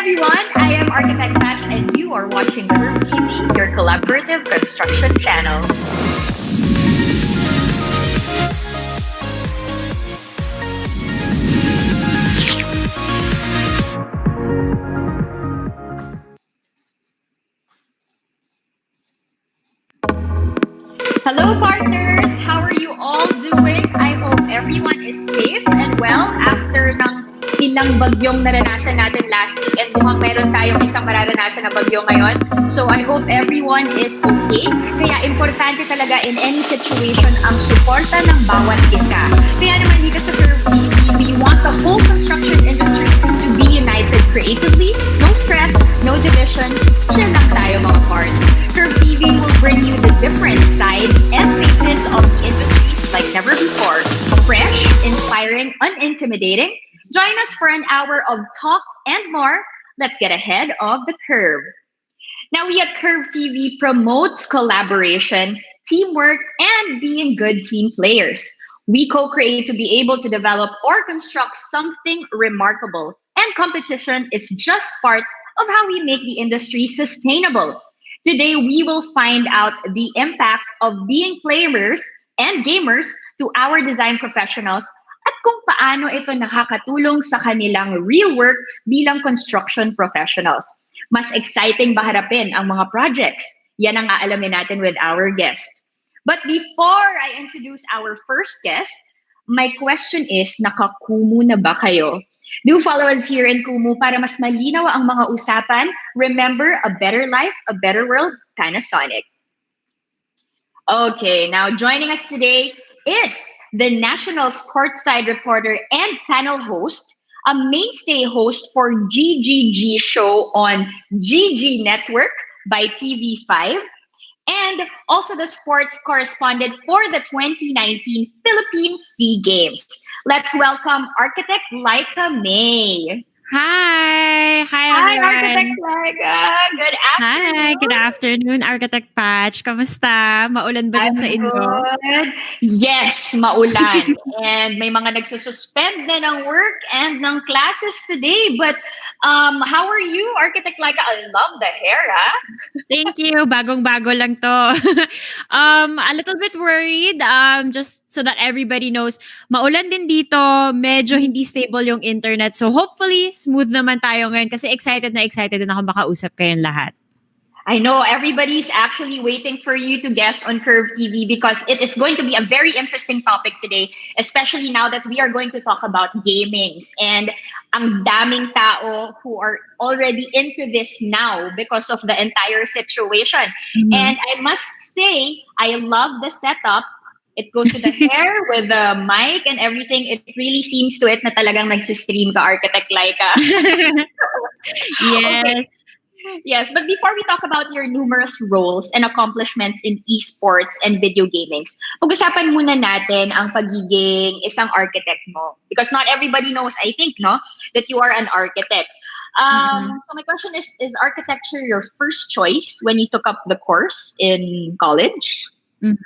everyone, I am Architect Patch and you are watching Curve TV, your collaborative construction channel. Hello partners! How are you all doing? I hope everyone is safe and well after ng ilang bagyong naranasan natin last week and mukhang meron tayong isang mararanasan na bagyo ngayon. So I hope everyone is okay. Kaya importante talaga in any situation ang suporta ng bawat isa. Kaya naman dito sa Curve TV, we want the whole construction industry to be united creatively. No stress, no division, chill lang tayo mga parts. Curve TV will bring you the different sides and faces of the industry like never before. Fresh, inspiring, unintimidating. Join us for an hour of talk and more. Let's get ahead of the curve. Now, we at Curve TV promotes collaboration, teamwork, and being good team players. We co-create to be able to develop or construct something remarkable, and competition is just part of how we make the industry sustainable. Today, we will find out the impact of being players and gamers to our design professionals at kung paano ito nakakatulong sa kanilang real work bilang construction professionals. Mas exciting ba harapin ang mga projects? Yan ang aalamin natin with our guests. But before I introduce our first guest, my question is, nakakumu na ba kayo? Do follow us here in Kumu para mas malinaw ang mga usapan. Remember, a better life, a better world, Panasonic. Okay, now joining us today is the Nationals courtside reporter and panel host, a mainstay host for GGG show on GG Network by TV5, and also the sports correspondent for the 2019 Philippine SEA Games. Let's welcome Architect Laika May. Hi! Hi, everyone! Hi, Architect Laika! Good afternoon! Hi! Good afternoon, Architect Patch. Kamusta? Maulan ba rin sa inyo? Good. Yes, maulan. And may mga nagsususpend na ng work and ng classes today. But how are you, Architect Laika? I love the hair, ha? Thank you. Bagong-bago lang to. A little bit worried. Just so that everybody knows, maulan din dito. Medyo hindi stable yung internet. So hopefully, smooth naman tayo ngayon kasi excited na ako makausap kayong lahat. I know everybody's actually waiting for you to guest on Curve TV because it is going to be a very interesting topic today, especially now that we are going to talk about gamings. And ang daming tao who are already into this now because of the entire situation. Mm-hmm. And I must say, I love the setup. It goes to the hair with the mic and everything. It really seems to it na talagang nagsistream ka, Architect Laika. Yes. Okay. Yes, but before we talk about your numerous roles and accomplishments in esports and video gaming, pag-usapan muna natin ang pagiging isang architect mo. Because not everybody knows, I think, no, that you are an architect. So my question is architecture your first choice when you took up the course in college? Mm-hmm.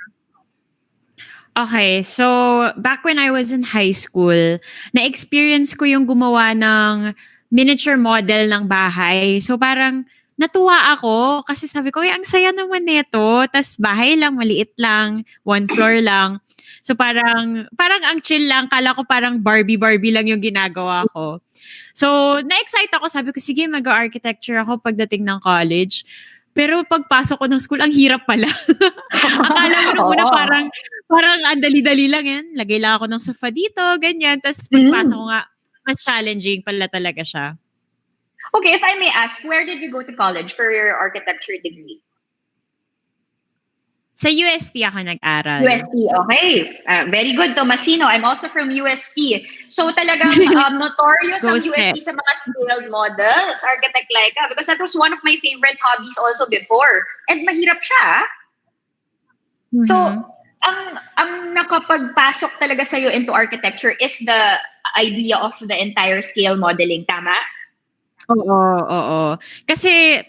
Okay, so back when I was in high school, na-experience ko yung gumawa ng miniature model ng bahay. So parang natuwa ako kasi sabi ko, ang saya naman nito. Tas bahay lang, maliit lang, 1 floor lang. So parang ang chill lang. Kala ko parang Barbie lang yung ginagawa ko. So na-excite ako. Sabi ko, sige, mag-architecture ako pagdating ng college. Pero pagpasok ko ng school, ang hirap pala. Akala mo nung una Oo. parang ang dali-dali lang yan. Lagay lang ako ng sofa dito, ganyan. Tapos pagpasok ko Mm. nga, mas challenging pala talaga siya. Okay, if I may ask, where did you go to college for your architecture degree? Sa UST ako nag-aral. UST, okay. Very good, Tomasino. I'm also from UST. So talagang notorious Go ang step. UST sa mga scaled models, architect Laika, because that was one of my favorite hobbies also before. And mahirap siya. So, Mhm. ang nakapagpasok talaga sa'yo into architecture is the idea of the entire scale modeling, tama? Oo, oo. Kasi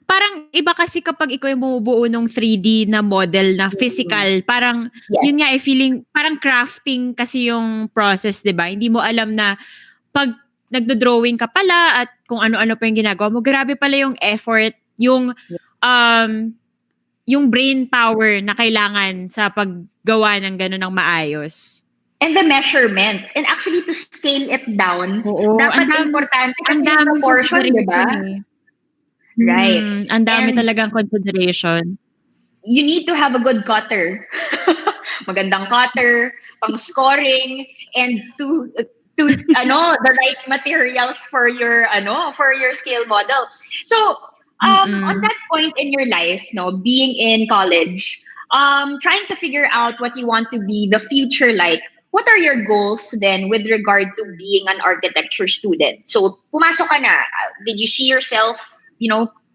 parang iba kasi kapag ikaw yung bumubuo ng 3D na model na Mm. physical, parang Yes. yun nga feeling parang crafting kasi yung process, 'di ba? Hindi mo alam na 'pag nagdo-drawing ka pala at kung ano-ano pa yung ginagawa mo, grabe pala yung effort, um yung brain power na kailangan sa paggawa ng gano'n ng maayos. And the measurement. And actually, to scale it down, Oo, dapat importante ang kasi yung daming proportion, di consideration, ba? eh. Right. Ang dami And talagang consideration. you need to have a good cutter. Magandang cutter, pang scoring, and to the right materials for your scale model. So, on Mm. that point in your life, no, being in college, trying to figure out what you want to be the future like. What are your goals then with regard to being an architecture student? So, pumasok ka na. Did you see yourself,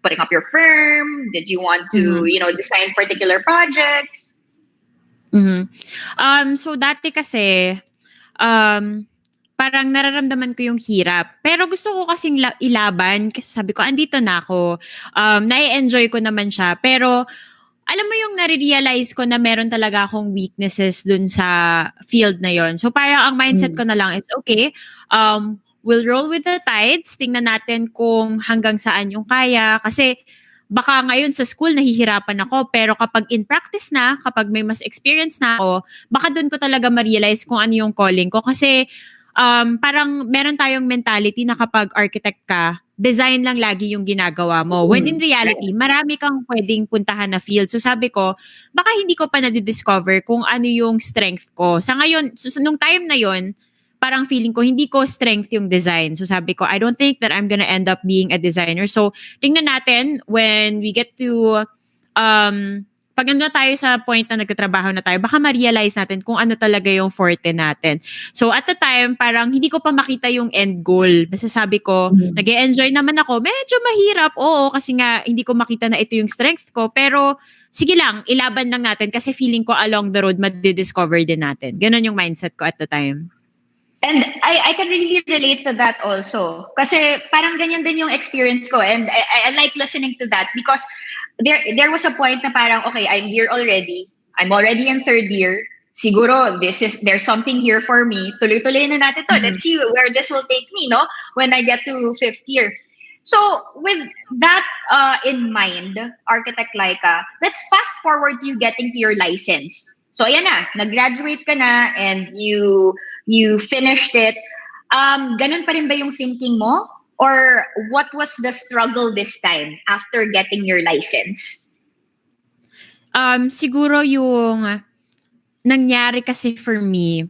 putting up your firm? Did you want to, Mhm. design particular projects? Mhm. So dati kasi, um, parang nararamdaman ko yung hirap. Pero gusto ko kasing ilaban kasi sabi ko, andito na ako. Nai-enjoy ko naman siya. Pero alam mo yung nare-realize ko na meron talaga akong weaknesses dun sa field na yon. So parang ang mindset Mm. ko na lang is, okay, we'll roll with the tides. Tingnan natin kung hanggang saan yung kaya. Kasi baka ngayon sa school nahihirapan ako, pero kapag in practice na, kapag may mas experience na ako, baka dun ko talaga ma-realize kung ano yung calling ko. Kasi parang meron tayong mentality na kapag architect ka, design lang lagi yung ginagawa mo. When in Mm. reality, marami kang pwedeng puntahan na field. So sabi ko, baka hindi ko pa nadidiscover kung ano yung strength ko. Sa ngayon, nung time na yon, parang feeling ko hindi ko strength yung design. So sabi ko, I don't think that I'm gonna end up being a designer. So tingnan natin when we get to pag nandun tayo sa point na nagtatrabaho na tayo, baka ma-realize natin kung ano talaga yung forte natin. So at the time, parang hindi ko pa makita yung end goal. Basta sabi ko, Mm. nag-e-enjoy naman ako. Medyo mahirap, oo, kasi nga hindi ko makita na ito yung strength ko. Pero sige lang, ilaban lang natin kasi feeling ko along the road, madidiscover din natin. Ganon yung mindset ko at the time. And I can really relate to that also. Kasi parang ganyan din yung experience ko. And I like listening to that because there was a point na parang, okay, I'm here already. I'm already in third year. Siguro, there's something here for me. Tuloy-tuloy na natin to. Mhm. Let's see where this will take me, no? When I get to fifth year. So, with that in mind, Architect Laika, let's fast forward to you getting to your license. So, ayan na. Nag-graduate ka na and you finished it. Ganun pa rin ba yung thinking mo? Or what was the struggle this time after getting your license? Siguro yung nangyari kasi for me,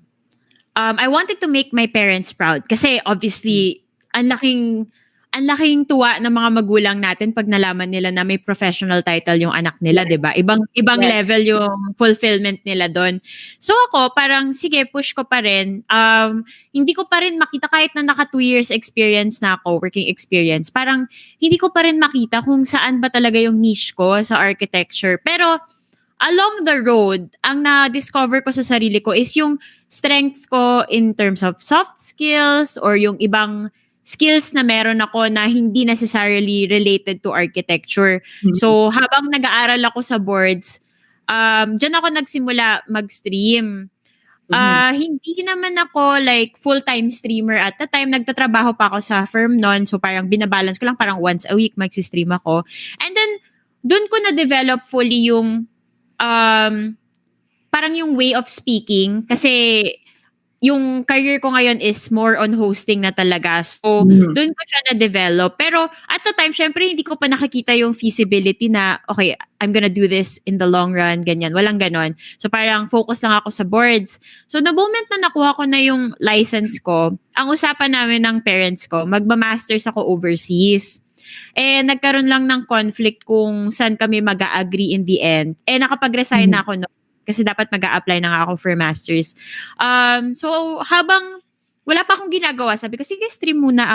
I wanted to make my parents proud kasi obviously ang laking tuwa ng mga magulang natin pag nalaman nila na may professional title yung anak nila, Yes. 'di ba? Ibang Yes. level yung fulfillment nila doon. So ako parang sige push ko pa rin. Hindi ko pa rin makita kahit na naka 2 years experience na ako, working experience. Parang hindi ko pa rin makita kung saan ba talaga yung niche ko sa architecture. Pero along the road, ang na-discover ko sa sarili ko is yung strengths ko in terms of soft skills or yung ibang skills na meron ako na hindi necessarily related to architecture. Mhm. So, habang nag-aaral ako sa boards, dyan ako nagsimula mag-stream. Mhm. Hindi naman ako like full-time streamer at the time. Nagtatrabaho pa ako sa firm noon. So, parang binabalance ko lang parang once a week magsi-stream ako. And then, dun ko na-develop fully yung um, parang yung way of speaking kasi yung career ko ngayon is more on hosting na talaga. So, Mm. doon ko siya na-develop. Pero at the time, syempre, hindi ko pa nakikita yung feasibility na, okay, I'm gonna do this in the long run, ganyan. Walang ganon. So, parang focus lang ako sa boards. So, the moment na nakuha ko na yung license ko, ang usapan namin ng parents ko, magma-masters ako overseas. Nagkaroon lang ng conflict kung saan kami mag-a-agree in the end. Nakapag-resign na ako kasi dapat mag-a-apply na nga ako for masters. So, habang wala pa akong ginagawa, sabi ko, sige, stream muna.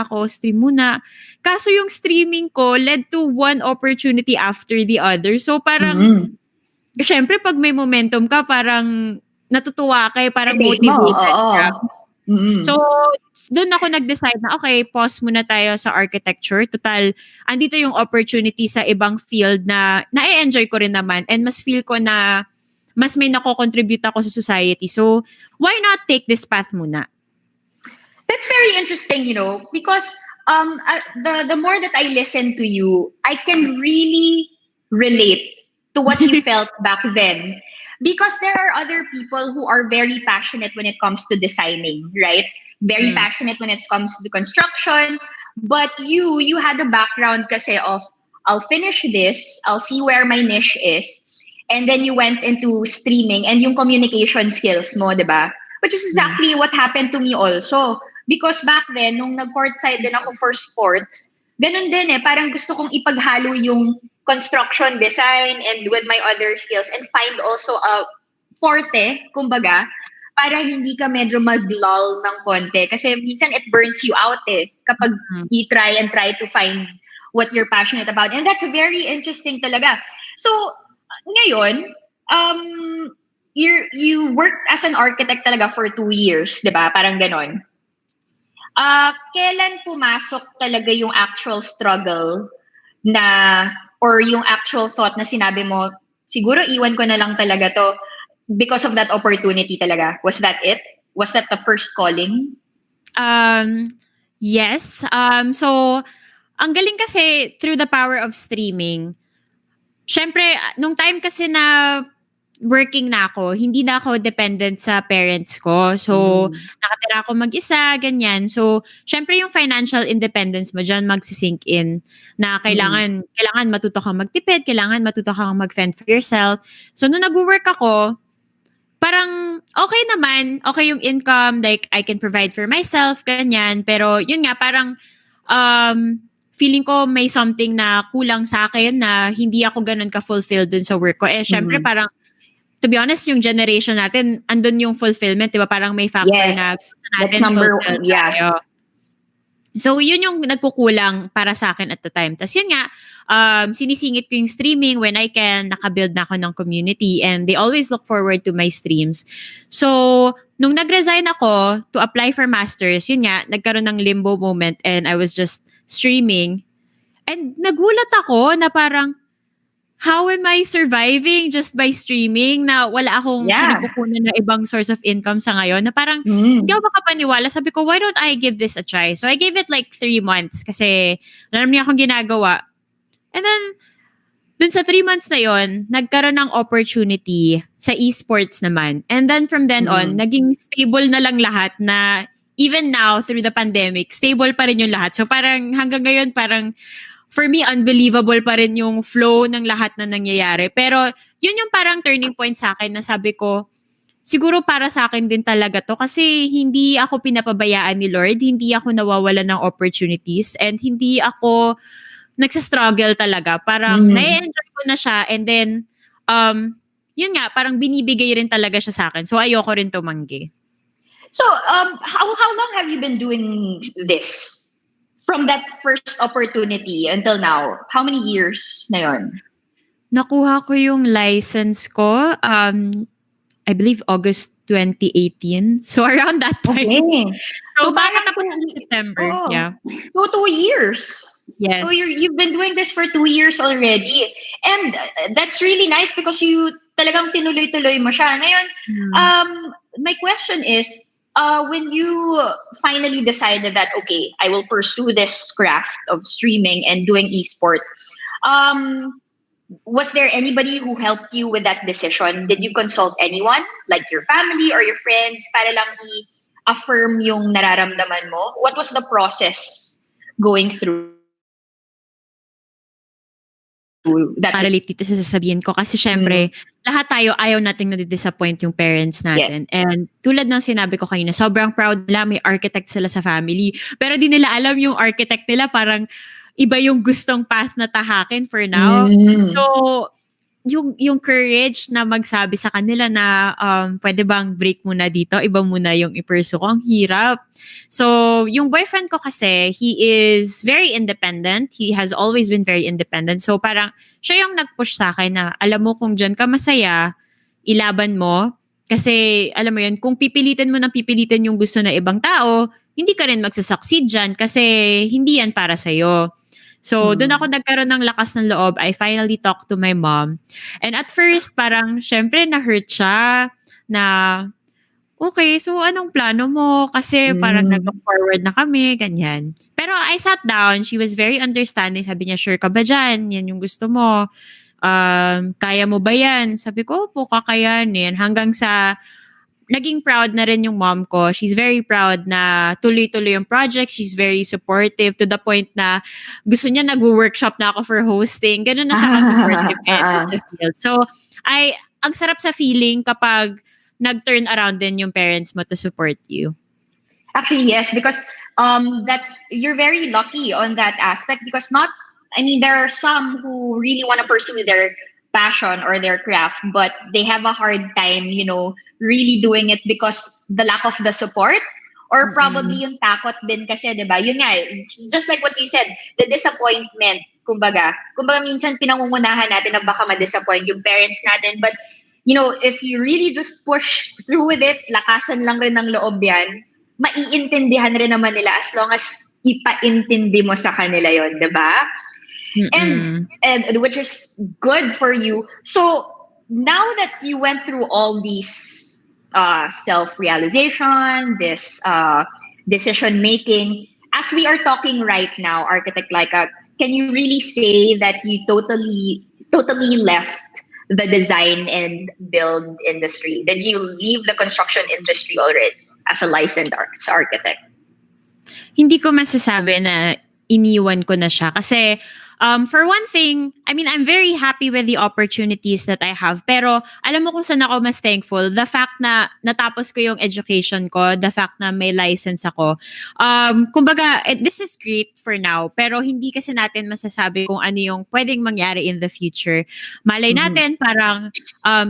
Kaso yung streaming ko led to one opportunity after the other. So, parang, syempre, pag may momentum ka, parang natutuwa ka, parang I-take mo, motivated oo. ka. So, doon ako nag-decide na, okay, pause muna tayo sa architecture. Total, andito yung opportunity sa ibang field na na-enjoy ko rin naman and mas feel ko na mas may nako-contribute ako sa society. So, why not take this path muna? That's very interesting, because the more that I listen to you, I can really relate to what you felt back then. Because there are other people who are very passionate when it comes to designing, right? Very passionate when it comes to construction. But you had a background kasi of, I'll finish this, I'll see where my niche is. And then you went into streaming and yung communication skills mo, diba? Which is exactly what happened to me also. Because back then, nung nag-courtside din ako for sports, ganun din parang gusto kong ipaghalo yung construction design and with my other skills and find also a forte, kumbaga, para hindi ka medyo mag-lull ng konti. Kasi minsan it burns you out kapag you try to find what you're passionate about. And that's very interesting talaga. So, ngayon, you worked as an architect talaga for 2 years, di ba? Parang ganon. Kailan pumasok talaga yung actual struggle na, or yung actual thought na sinabi mo, siguro iwan ko na lang talaga to because of that opportunity talaga? Was that it? Was that the first calling? Yes. So, ang galing kasi through the power of streaming, syempre, nung time kasi na working na ako, hindi na ako dependent sa parents ko. So, nakatira ako mag-isa, ganyan. So, syempre yung financial independence mo dyan magsisink in na kailangan matuto kang magtipid, kailangan matuto kang mag-fend for yourself. So, nung nag-work ako, parang okay naman, okay yung income, like I can provide for myself, ganyan. Pero yun nga, parang feeling ko may something na kulang sa akin na hindi ako ganun ka-fulfilled dun sa work ko. Syempre parang, to be honest, yung generation natin, andun yung fulfillment, di ba? Parang may factor na gusto natin that's number fulfilled one. Yeah. tayo. So, yun yung nagkukulang para sa akin at the time. Tapos yun nga, sinisingit ko yung streaming when I can, nakabuild na ako ng community and they always look forward to my streams. So, nung nag-resign ako to apply for masters, yun nga, nagkaroon ng limbo moment and I was just streaming. And nagulat ako na parang, how am I surviving just by streaming na wala akong pinagkukunan na ibang source of income sa ngayon na parang hindi ako makapaniwala. Sabi ko, why don't I give this a try? So I gave it like 3 months kasi alam niya akong ginagawa. And then, dun sa 3 months na yon, nagkaroon ng opportunity sa esports naman. And then from then on, naging stable na lang lahat na even now through the pandemic, stable pa rin yung lahat. So parang hanggang ngayon parang for me, unbelievable pa rin yung flow ng lahat na nangyayari. Pero yun yung parang turning point sa akin na sabi ko, siguro para sa akin din talaga to kasi hindi ako pinapabayaan ni Lord, hindi ako nawawala ng opportunities, and hindi ako nagsastruggle talaga. Parang na-enjoy ko na siya and then, yun nga, parang binibigay rin talaga siya sa akin. So ayoko rin tumanggi. So, how long have you been doing this? From that first opportunity until now, how many years na yun? Nakuha ko yung license ko, I believe August 2018. So around that time. Okay. So baka tapos ng September. Yeah. So 2 years. Yes. So you've been doing this for 2 years already. And that's really nice because you talagang tinuloy-tuloy mo siya. Ngayon, my question is, when you finally decided that, okay, I will pursue this craft of streaming and doing esports, was there anybody who helped you with that decision? Did you consult anyone, like your family or your friends, para lang affirm yung nararamdaman mo? What was the process going through that? Relate dito sa sasabihin ko kasi syempre, lahat tayo ayaw nating nadi-disappoint yung parents natin. And tulad ng sinabi ko kanina, sobrang proud nila, may architect sila sa family. Pero di nila alam yung architect nila parang iba yung gustong path na tahakin for now. So, yung courage na magsabi sa kanila na pwede bang break muna dito, iba muna yung i-pursue ko, ang hirap. So, yung boyfriend ko kasi, he is very independent. He has always been very independent. So, parang siya yung nag-push sa akin na alam mo kung dyan ka masaya, ilaban mo. Kasi, alam mo yun, kung pipilitin mo na pipilitin yung gusto ng ibang tao, hindi ka rin magsasucceed dyan kasi hindi yan para sa'yo. So, doon ako nagkaroon ng lakas ng loob. I finally talked to my mom. And at first, parang, syempre, na-hurt siya na, okay, so anong plano mo? Kasi parang nag-look forward na kami, ganyan. Pero I sat down. She was very understanding. Sabi niya, sure ka ba dyan? Yan yung gusto mo. Kaya mo ba yan? Sabi ko, opo, kakayanin. Hanggang sa naging proud na rin yung mom ko. She's very proud na tuloy-tuloy yung project. She's very supportive to the point na gusto niya nag-workshop na ako for hosting. Ganun na siya ka-supportive sa field. So, ang sarap sa feeling kapag nag-turn around din yung parents mo to support you. Actually, yes, because you're very lucky on that aspect because there are some who really want to pursue their passion or their craft, but they have a hard time, really doing it because the lack of the support or probably yung takot din kasi, diba? Yun nga, just like what you said, the disappointment, kumbaga minsan pinangungunahan natin na baka ma-disappoint yung parents natin, but if you really just push through with it, lakasan lang rin ng loob yan, maiintindihan rin naman nila as long as ipaintindi mo sa kanila yon, diba? And which is good for you. So now that you went through all these self-realization, this decision making, as we are talking right now, Architect Laika, can you really say that you totally left the design and build industry? Did you leave the construction industry already as a licensed architect? Hindi ko masasabi na iniwan ko na siya kasi for one thing, I'm very happy with the opportunities that I have. Pero alam mo kung saan ako mas thankful? The fact na natapos ko yung education ko, the fact na may license ako. Kumbaga, this is great for now. Pero hindi kasi natin masasabi kung ano yung pwedeng mangyari in the future. Malay natin, parang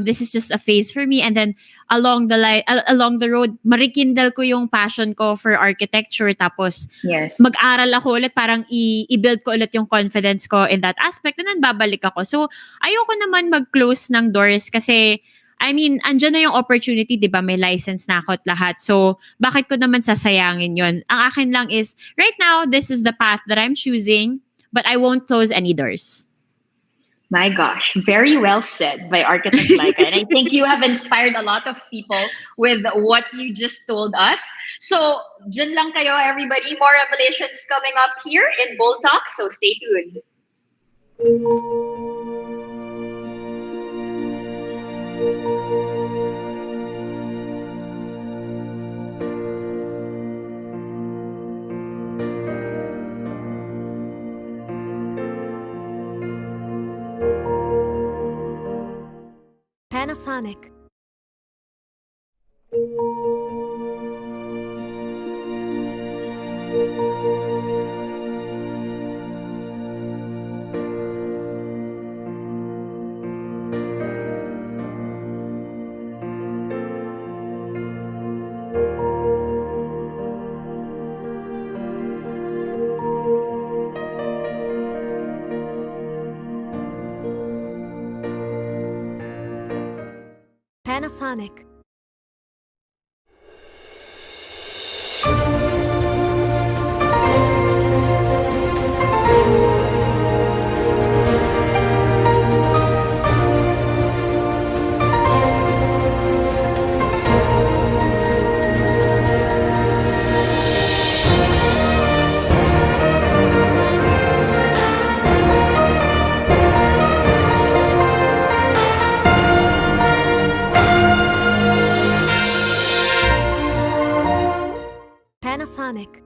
this is just a phase for me. And then along the road, marikindle ko yung passion ko for architecture. Tapos mag-aral ako ulit, parang i-build ko ulit yung confidence ko in that aspect, and then babalik ako. So, ayoko naman mag-close ng doors kasi, andyan na yung opportunity, di ba? May license na ako at lahat. So, bakit ko naman sasayangin yon? Ang akin lang is, right now, this is the path that I'm choosing, but I won't close any doors. My gosh, very well said by Architect Laika. And I think you have inspired a lot of people with what you just told us. So, dyan lang kayo, everybody. More revelations coming up here in Bold Talks, so stay tuned. Panasonic. Panasonic. Panasonic.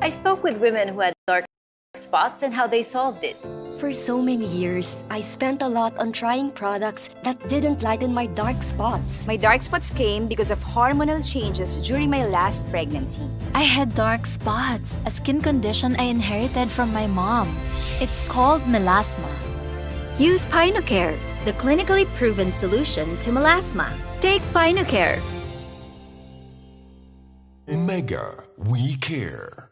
I spoke with women who had dark spots and how they solved it. For so many years, I spent a lot on trying products that didn't lighten my dark spots. My dark spots came because of hormonal changes during my last pregnancy. I had dark spots, a skin condition I inherited from my mom. It's called melasma. Use PinoCare, the clinically proven solution to melasma. Take PinoCare. Mega, we care.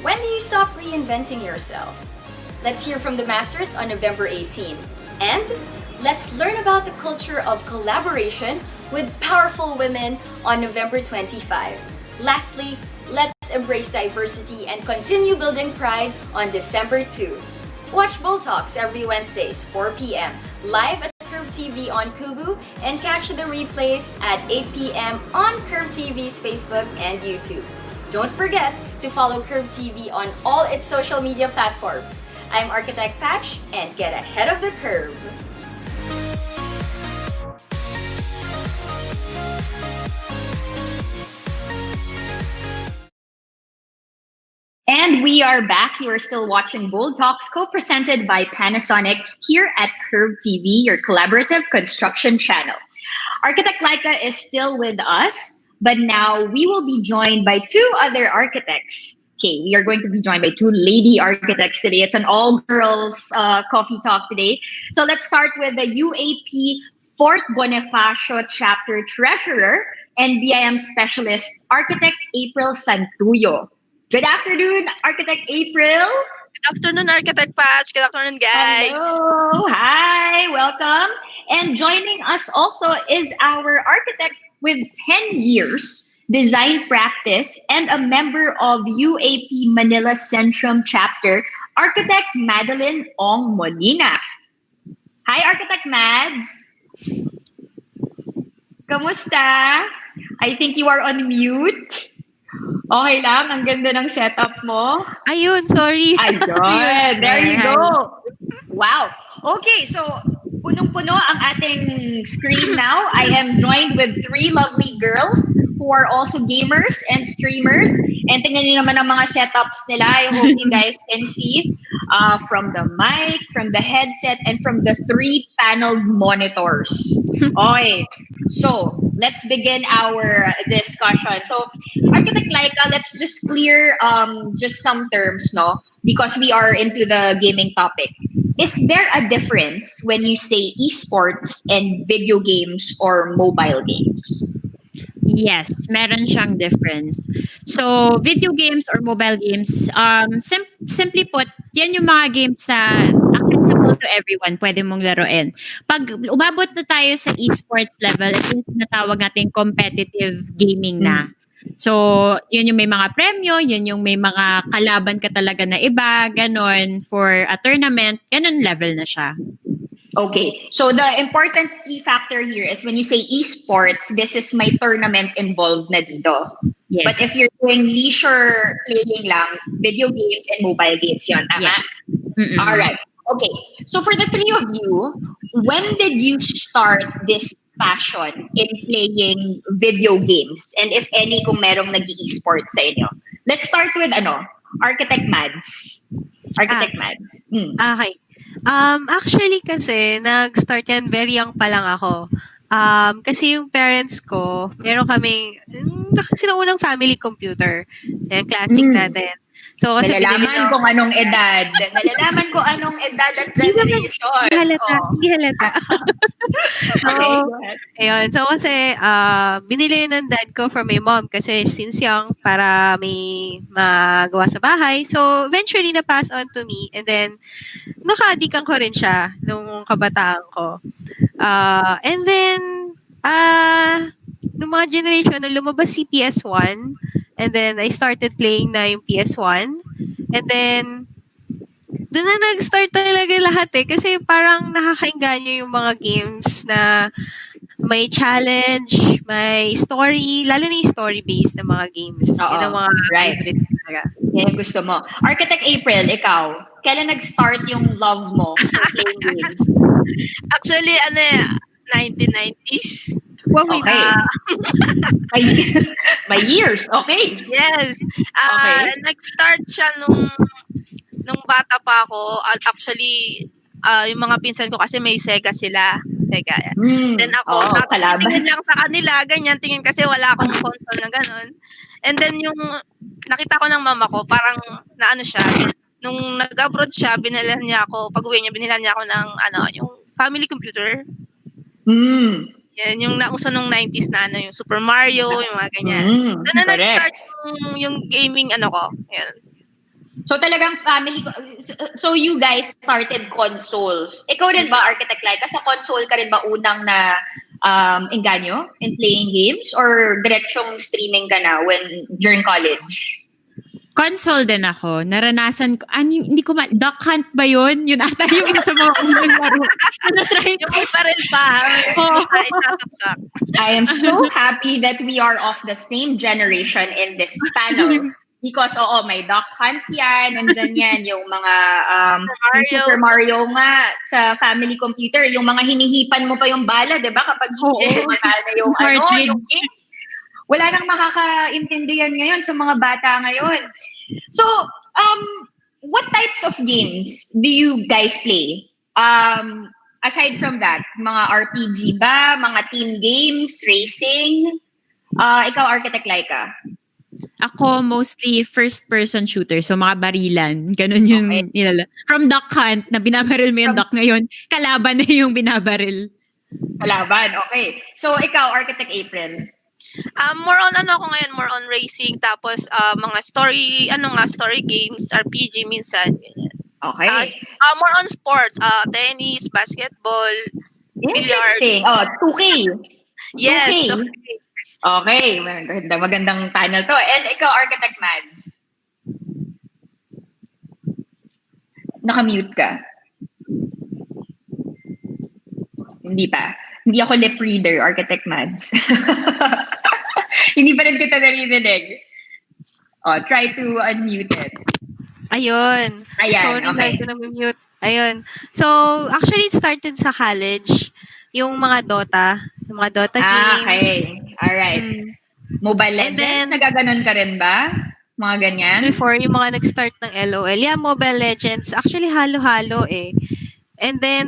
When do you stop reinventing yourself? Let's hear from the masters on November 18. And let's learn about the culture of collaboration with powerful women on November 25. Lastly, let's embrace diversity and continue building pride on December 2. Watch Bold Talks every Wednesdays, 4 p.m. live at Curve TV on Kubu and catch the replays at 8 p.m. on Curve TV's Facebook and YouTube. Don't forget to follow Curve TV on all its social media platforms. I'm Architect Patch and get ahead of the curve. And we are back. You are still watching Bold Talks, co-presented by Panasonic here at Curve TV, your collaborative construction channel. Architect Laika is still with us, but now we will be joined by two other architects. Okay, we are going to be joined by two lady architects today. It's an all-girls coffee talk today. So let's start with the UAP Fort Bonifacio Chapter Treasurer and BIM Specialist, Architect April Santuyo. Good afternoon, Architect April. Good afternoon, Architect Patch. Good afternoon, guys. Hello. Hi. Welcome. And joining us also is our architect with 10 years design practice and a member of UAP Manila Centrum Chapter, Architect Madeline Ong Molina. Hi, Architect Mads. Kamusta? I think you are on mute. Okay lang, ang ganda ng setup mo. Ayun, sorry. Ayun, there you go. Wow. Okay, so punong-puno ang ating screen now. I am joined with three lovely girls who are also gamers and streamers. And tingnan niyo naman ang mga setups nila. I hope you guys can see from the mic, from the headset, and from the three-paneled monitors. Okay, so let's begin our discussion. So, Architect Laika, let's just clear just some terms, no? Because we are into the gaming topic. Is there a difference when you say esports and video games or mobile games? Yes, meron siyang difference. So, video games or mobile games, simply put, yan yung mga games na accessible to everyone, pwede mong laruin. Pag umabot na tayo sa esports level, ito yung tinatawag natin competitive gaming na. So, yun yung may mga premyo, yun yung may mga kalaban ka talaga na iba, ganon, for a tournament, ganon level na siya. Okay, so the important key factor here is when you say esports, this is my tournament involved na dito. Yes. But if you're doing leisure playing lang, video games and mobile games yun, tama? Yes. All right. Okay, so for the three of you, when did you start this passion in playing video games? And if any, kung merong nag-e-sports sa inyo. Let's start with Architect Mads. Architect Mads. Okay. Actually kasi, nag-start yan very young pa lang ako. Kasi yung parents ko, meron kaming, kasi unang family computer. Yung classic natin. So, kasi binili Nalalaman kung anong edad. Nalalaman kung anong edad at Hindi naman, generation. hindi halata, Oh. hindi halata. So, Okay, go ahead. ayun. So, kasi, binili yun ng dad ko for my mom kasi since young, para may magawa sa bahay. So, eventually, na-pass on to me. And then, naka-addikan ko rin siya nung kabataan ko. And then, nung mga generation, nung lumabas si PS1, and then I started playing na yung PS1. And then, doon na nag-start talaga lahat eh. Kasi parang nakakainganyo yung mga games na may challenge, may story, lalo na yung story-based na mga games. Oo, Yun ang mga right. favorite talaga. Yan yung gusto mo. Architect April, ikaw, kailan nag-start yung love mo for playing games? Actually, 1990s. Okay. May years, okay. Yes. Okay. Nag-start siya nung bata pa ako. Actually, yung mga pinsan ko kasi may Sega sila. Sega. Then ako, tingin lang sa kanila, ganyan. Tingin kasi wala akong console na ganon. And then yung nakita ko ng mama ko, parang naano siya. Nung nag-abroad siya, binilan niya ako, pag-uwi niya, binilan niya ako ng yung family computer. Yan, yung nauso nung 90s na yung Super Mario, yung mga ganyan. Doon na nag-start yung gaming ko. Yan. So talagang family, so you guys started consoles. Ikaw rin ba, Architect Laika, sa console ka rin ba unang na engganyo in playing games or diretsong streaming ka na during college? Console din ako. Naranasan ko, hindi ko Duck Hunt ba yun? Yun ata yung isa sa mga unang laro. Yung may baril pa, isasaksak. I am so happy that we are of the same generation in this panel. Because, may Duck Hunt yan, nandyan yan, yung mga yung Super Mario nga sa family computer, yung mga hinihipan mo pa yung bala, di ba? Kapag hindi mo na yung yung games. Wala nang makakaintindihan ngayon sa mga bata ngayon. So, what types of games do you guys play? Aside from that, mga RPG ba? Mga team games? Racing? Ikaw, Architect Laika. Ako, mostly first-person shooter. So, mga barilan. Ganun yung nilala. From Duck Hunt, na binabaril mo yung duck ngayon, kalaban na yung binabaril. Kalaban, okay. So, ikaw, Architect April. More on ako ngayon, more on racing, tapos mga story games, RPG minsan. Okay. More on sports, tennis, basketball, Interesting. billiard. 2K. Yes. 2K. Okay, magandang panel to. And ikaw, Architect Mads. Naka-mute ka. Hindi pa. Hindi ako lip reader, Architect Mads. Hindi pa rin kita narinig. Try to unmute it. Ayun. Sorry, okay. ko na mute. Ayun. So, actually, it started sa college. Yung mga Dota games. Okay. Alright. Mobile Legends, nagaganon ka rin ba? Mga ganyan? Before, yung mga nag-start ng LOL. Yeah, Mobile Legends. Actually, halo-halo eh. And then,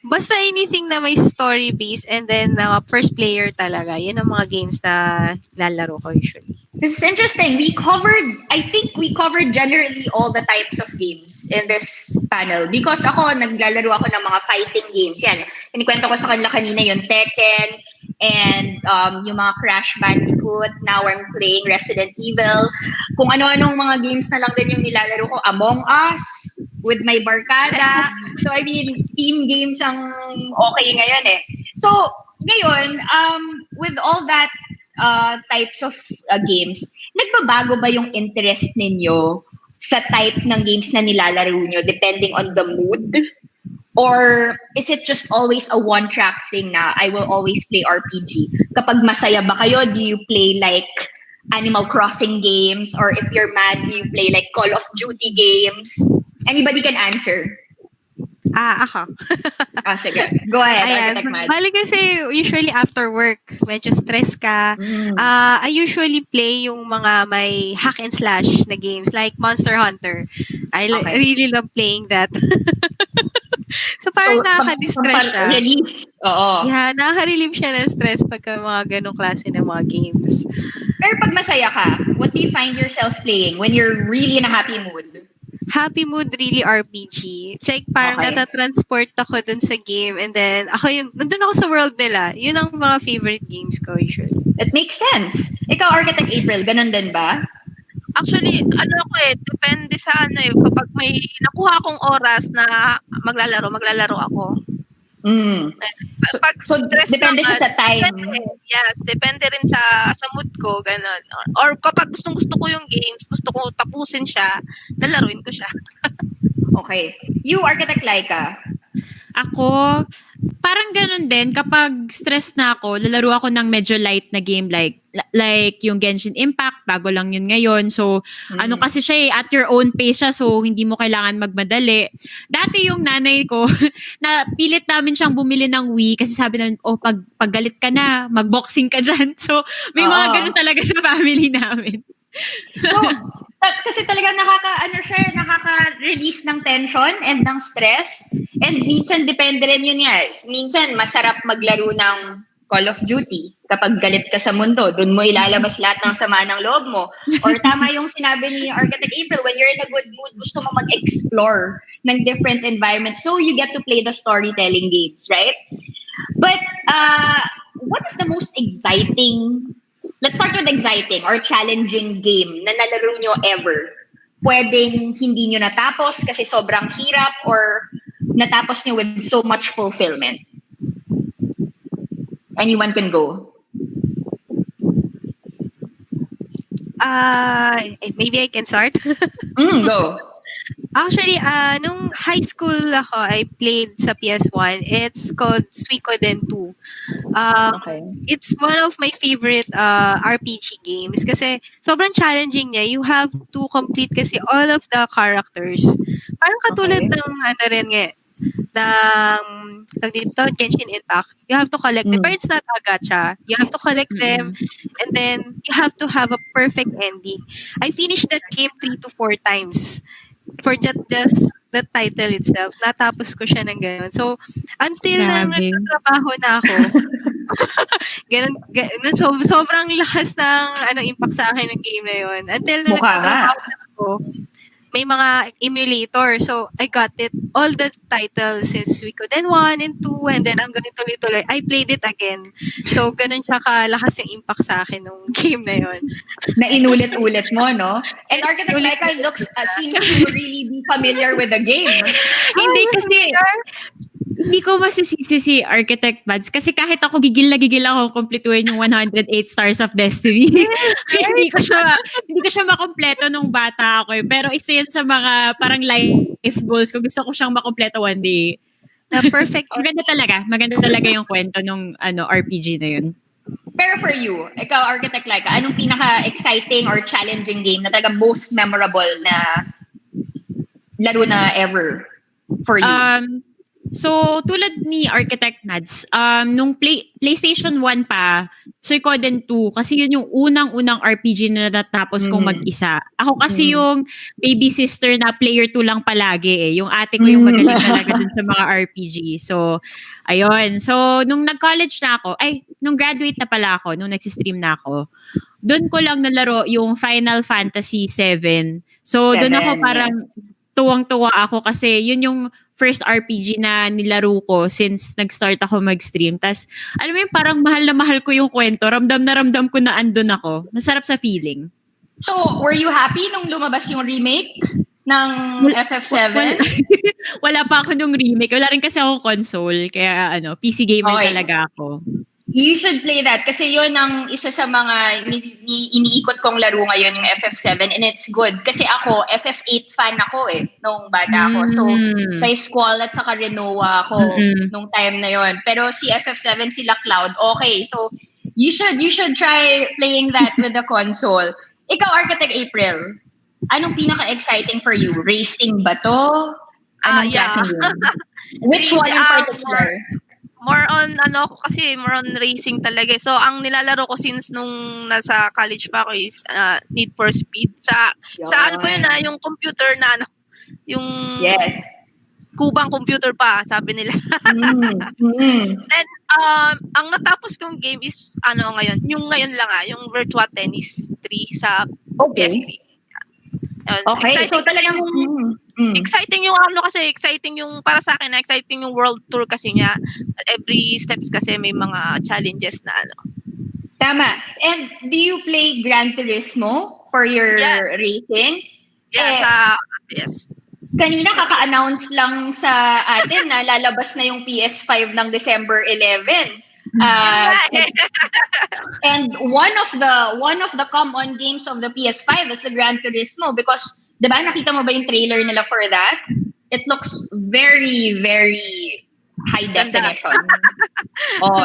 basta anything na may story base and then first player talaga. Yun ang mga games na lalaro ko usually. This is interesting. I think we covered generally all the types of games in this panel because ako, naglalaro ako ng mga fighting games. Yan. Inikwento ko sa kanila kanina yung Tekken and yung mga Crash Bandicoot. Now I'm playing Resident Evil. Kung ano-anong mga games na lang din yung nilalaro ko. Among Us with my barkada. So I mean, team games ang okay ngayon eh. So, ngayon, with all that types of games, nagbabago ba yung interest ninyo sa type ng games na nilalaro nyo depending on the mood? Or is it just always a one-track thing na I will always play RPG? Kapag masaya ba kayo, do you play like Animal Crossing games? Or if you're mad, do you play like Call of Duty games? Anybody can answer. Ako. Sige. Go ahead, Architect Mads. Bali kasi usually after work, medyo stress ka. I usually play yung mga may hack and slash na games like Monster Hunter. I really love playing that. So, parang So, nakaka-distress siya. release. Oo. Yeah, nakaka-relieve siya ng stress pagka mga ganong klase ng mga games. Pero pag masaya ka, what do you find yourself playing when you're really in a happy mood? Happy mood, really RPG. It's like parang Okay. natatransport ako dun sa game and then nandun ako sa world nila. Yun ang mga favorite games ko usually. It makes sense. Ikaw, Architect April, ganun din ba? Actually, depende sa kapag may nakuha akong oras na maglalaro ako. So depende siya sa time. Depende rin sa mood ko, ganun. Or kapag gusto ko yung games, gusto ko tapusin siya, lalaruin ko siya. Okay. You, Architect Laika? Ako, parang ganun din. Kapag stressed na ako, lalaro ako ng medyo light na game like yung Genshin Impact, bago lang yun ngayon. So, kasi siya at your own pace siya, so hindi mo kailangan magmadali. Dati yung nanay ko, na pilit namin siyang bumili ng Wii kasi sabi namin, pag galit ka na, magboxing ka dyan. So, may mga ganun talaga sa family namin. So, kasi talaga nakaka-release ng tension and ng stress. And minsan depende rin yun guys. Minsan masarap maglaro ng Call of Duty kapag galit ka sa mundo. Doon mo ilalabas lahat ng sama ng loob mo. Or tama yung sinabi ni Architect April, when you're in a good mood, gusto mo mag-explore ng different environments. So you get to play the storytelling games, right? But what is the most exciting, let's start with exciting or challenging game na nalaro nyo ever? Pwedeng hindi nyo natapos kasi sobrang hirap or natapos nyo with so much fulfillment. Anyone can go. Maybe I can start. Go. Actually, nung high school ako, I played sa PS1. It's called Suikoden 2. Okay. It's one of my favorite RPG games kasi sobrang challenging niya. You have to complete kasi all of the characters. Parang katulad ng dito, Genshin Impact. You have to collect them. But it's not a gacha. You have to collect them and then you have to have a perfect ending. I finished that game 3 to 4 times for just the title itself. Natapos ko siya ng gano'n. So, until nang nagtatrabaho na ako, ganun, sobrang lakas ng impact sa akin ng game na yun. Until nang nagtatrabaho na ako, may mga emulator. So, I got it. All the titles since Suikoden 1 and 2 and then hanggang tuloy-tuloy. I played it again. So, ganun siya kalakas yung impact sa akin ng game na yun. Na inulit-ulit mo, no? And Architect Laika seems to really be familiar with the game. Hindi kasi, hindi ko masisisi si Architect Mads kasi kahit ako gigil ako kumpletuhin yung 108 Stars of Destiny. hindi ko siya makompleto nung bata ako eh. Pero isa yun sa mga parang life goals ko. Gusto ko siyang makompleto one day. The perfect. Maganda talaga yung kwento nung RPG na yun. Pero for you, ikaw Architect Laika, anong pinaka-exciting or challenging game na talaga most memorable na laro na ever for you? So, tulad ni Architect Mads, nung PlayStation 1 pa, Suikoden 2, kasi yun yung unang-unang RPG na natapos kong mag-isa. Ako kasi yung baby sister na player 2 lang palagi eh. Yung ate ko yung magaling talaga dun sa mga RPG. So, ayun. So, nung nag-college na ako, nung graduate na pala ako, nung nagsistream na ako, dun ko lang nalaro yung Final Fantasy 7. So, dun ako parang tuwang-tuwa ako kasi yun yung first RPG na nilaro ko since nag-start ako mag-stream. Tas, alam mo yun, parang mahal na mahal ko yung kwento. Ramdam na ramdam ko na andun ako. Masarap sa feeling. So, were you happy nung lumabas yung remake ng FF7? Wala pa ako nung remake. Wala rin kasi ako console. Kaya PC gamer talaga ako. You should play that kasi yun ang isa sa mga iniikot kong laro ngayon, yung FF7, and it's good. Kasi ako, FF8 fan ako nung bata ako. So, kay Squall at saka Renoa ako nung time na yon. Pero si FF7, sila Cloud, okay. So, you should try playing that with the console. Ikaw, Architect April, anong pinaka-exciting for you? Racing ba to? Anong klaseng game? Which one in particular? More on racing talaga. So, ang nilalaro ko since nung nasa college pa ako is Need for Speed. Sa ano po yun yung computer na yung kubang computer pa, sabi nila. Then, ang natapos kong game is, ngayon, yung ngayon lang yung Virtua Tennis 3 sa PS3. Yun. Okay, so talagang... Exciting yung kasi exciting yung para sa akin, exciting yung world tour kasi niya. Every steps kasi may mga challenges na Tama. And do you play Gran Turismo for your racing? Yes. Kanina kaka-announce lang sa atin na lalabas na yung PS5 ng December 11. And one of the come-on games of the PS5 is the Gran Turismo because, diba, nakita mo ba yung trailer nila for that? It looks very, very high definition.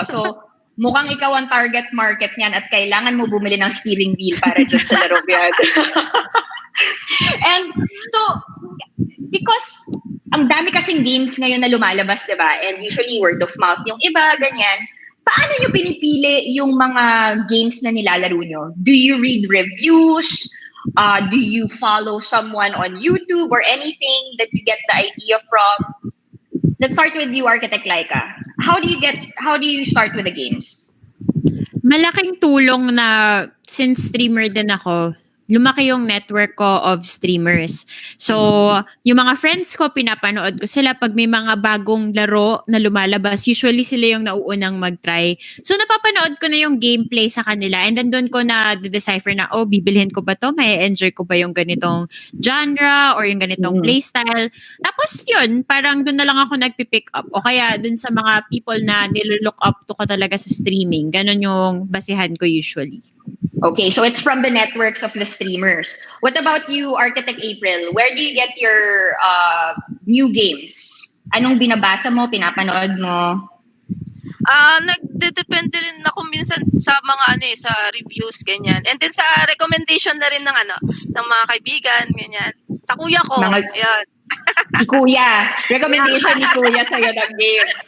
So mukhang ikaw ang target market niyan at kailangan mo bumili ng steering wheel para dyan sa laro yan. And so, because ang dami kasing games ngayon na lumalabas, diba? And usually word of mouth yung iba, ganyan. Paano nyo pinipili yung mga games na nilalaro nyo? Do you read reviews? Do you follow someone on YouTube or anything that you get the idea from? Let's start with you, Architect Laika. How do you start with the games? Malaking tulong na since streamer din ako, lumaki yung network ko of streamers. So, yung mga friends ko, pinapanood ko sila pag may mga bagong laro na lumalabas. Usually, sila yung nauunang mag-try. So, napapanood ko na yung gameplay sa kanila and then doon ko na decipher na, bibilhin ko ba to? May enjoy ko ba yung ganitong genre or yung ganitong playstyle? Tapos yun, parang doon na lang ako nagpipick up. O kaya doon sa mga people na nilook up to ko talaga sa streaming. Ganon yung basihan ko usually. Okay, so it's from the networks of the streamers. What about you, Architect April? Where do you get your new games? Anong binabasa mo, pinapanood mo? Nagdedepende rin ako minsan sa mga sa reviews, ganyan. And then sa recommendation na rin ng mga kaibigan, ganyan. Sa kuya ko, yan. Si Kuya. Recommendation ni Kuya sa'yo ng games.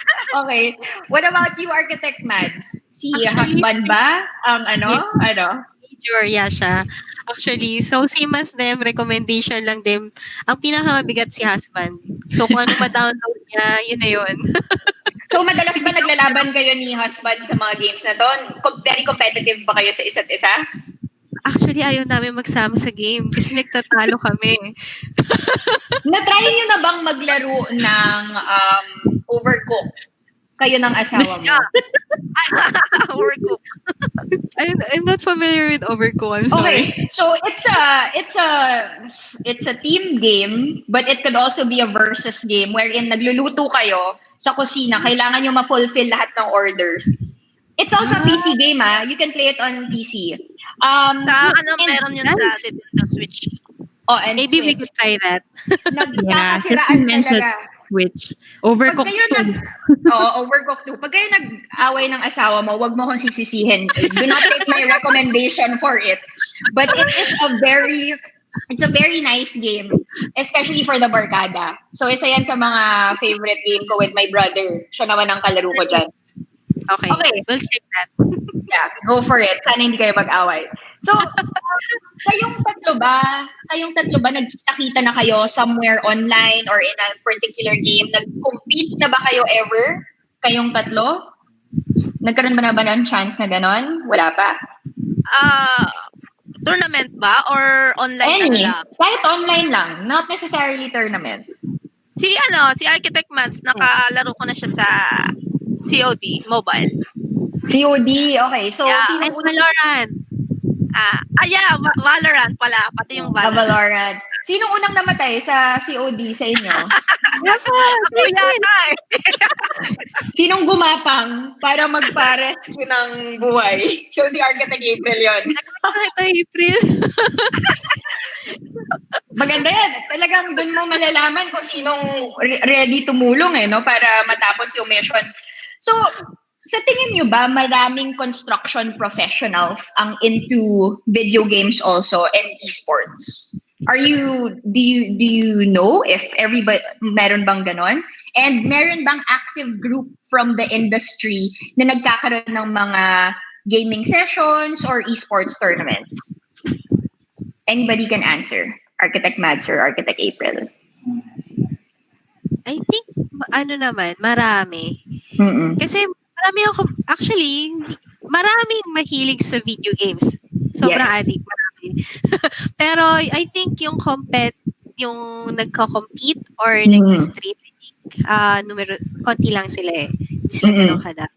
Okay. What about you, Architect Mads? Si husband ba? Major, siya. Actually, so same as them, recommendation lang din. Ang pinakamabigat si husband. So kung ano ma-download niya, yun na yun. So madalas ba naglalaban kayo ni husband sa mga games na to? Very competitive ba kayo sa isa't isa? Actually, ayaw namin magsama sa game kasi nagtatalo kami. Na-try niyo na bang maglaro ng Overcooked? Kayo ng asawa mo? Overcooked. I'm not familiar with Overcooked. I'm sorry. Okay, so it's a team game, but it could also be a versus game wherein nagluluto kayo sa kusina. Kailangan nyo ma-fulfill lahat ng orders. It's also a PC game, You can play it on PC. Meron yun sa Nintendo Switch. And maybe Switch. we could try that. Nagkakasiraan talaga. Switch. Overcooked 2. Overcooked 2. Pag kayo nag-away ng asawa mo, wag mo kong sisisihin. Do not take my recommendation for it. But it's a very nice game, especially for the barkada. So isa yan sa mga favorite game ko with my brother. Siya naman ang kalaro ko dyan. Okay. We'll check that. Yeah, go for it. Sana hindi kayo mag-away. So, kayong tatlo ba nagkita-kita na kayo somewhere online or in a particular game? Nag-compete na ba kayo ever? Kayong tatlo? Nagkaroon ba ng chance na ganon? Wala pa? Tournament ba? Or online lang? Kahit online lang. Not necessarily tournament. Si Architect Mads, nakalaro ko na siya sa COD, mobile. COD, okay. So, sino Valorant? Valorant pala. Pati yung Valorant. Valorant. Sino unang namatay sa COD sa inyo? Ako yata Sinong gumapang para magpa-rescue ng buhay? So, si Architect April yun. April. Maganda yan. Talagang dun mo malalaman kung sinong ready tumulong para matapos yung mission. So, sa tingin nyo ba maraming construction professionals ang into video games also and esports? Do you know if everybody meron bang ganon? And meron bang active group from the industry na nagkakaroon ng mga gaming sessions or esports tournaments? Anybody can answer. Architect Mads or Architect April. I think, marami. Mm-mm. Kasi maraming mahilig sa video games. Sobrang Yes. addict, marami. Pero I think yung yung nagko-compete or nag-stream, I think, konti lang sila eh. Hindi sila ganun kada.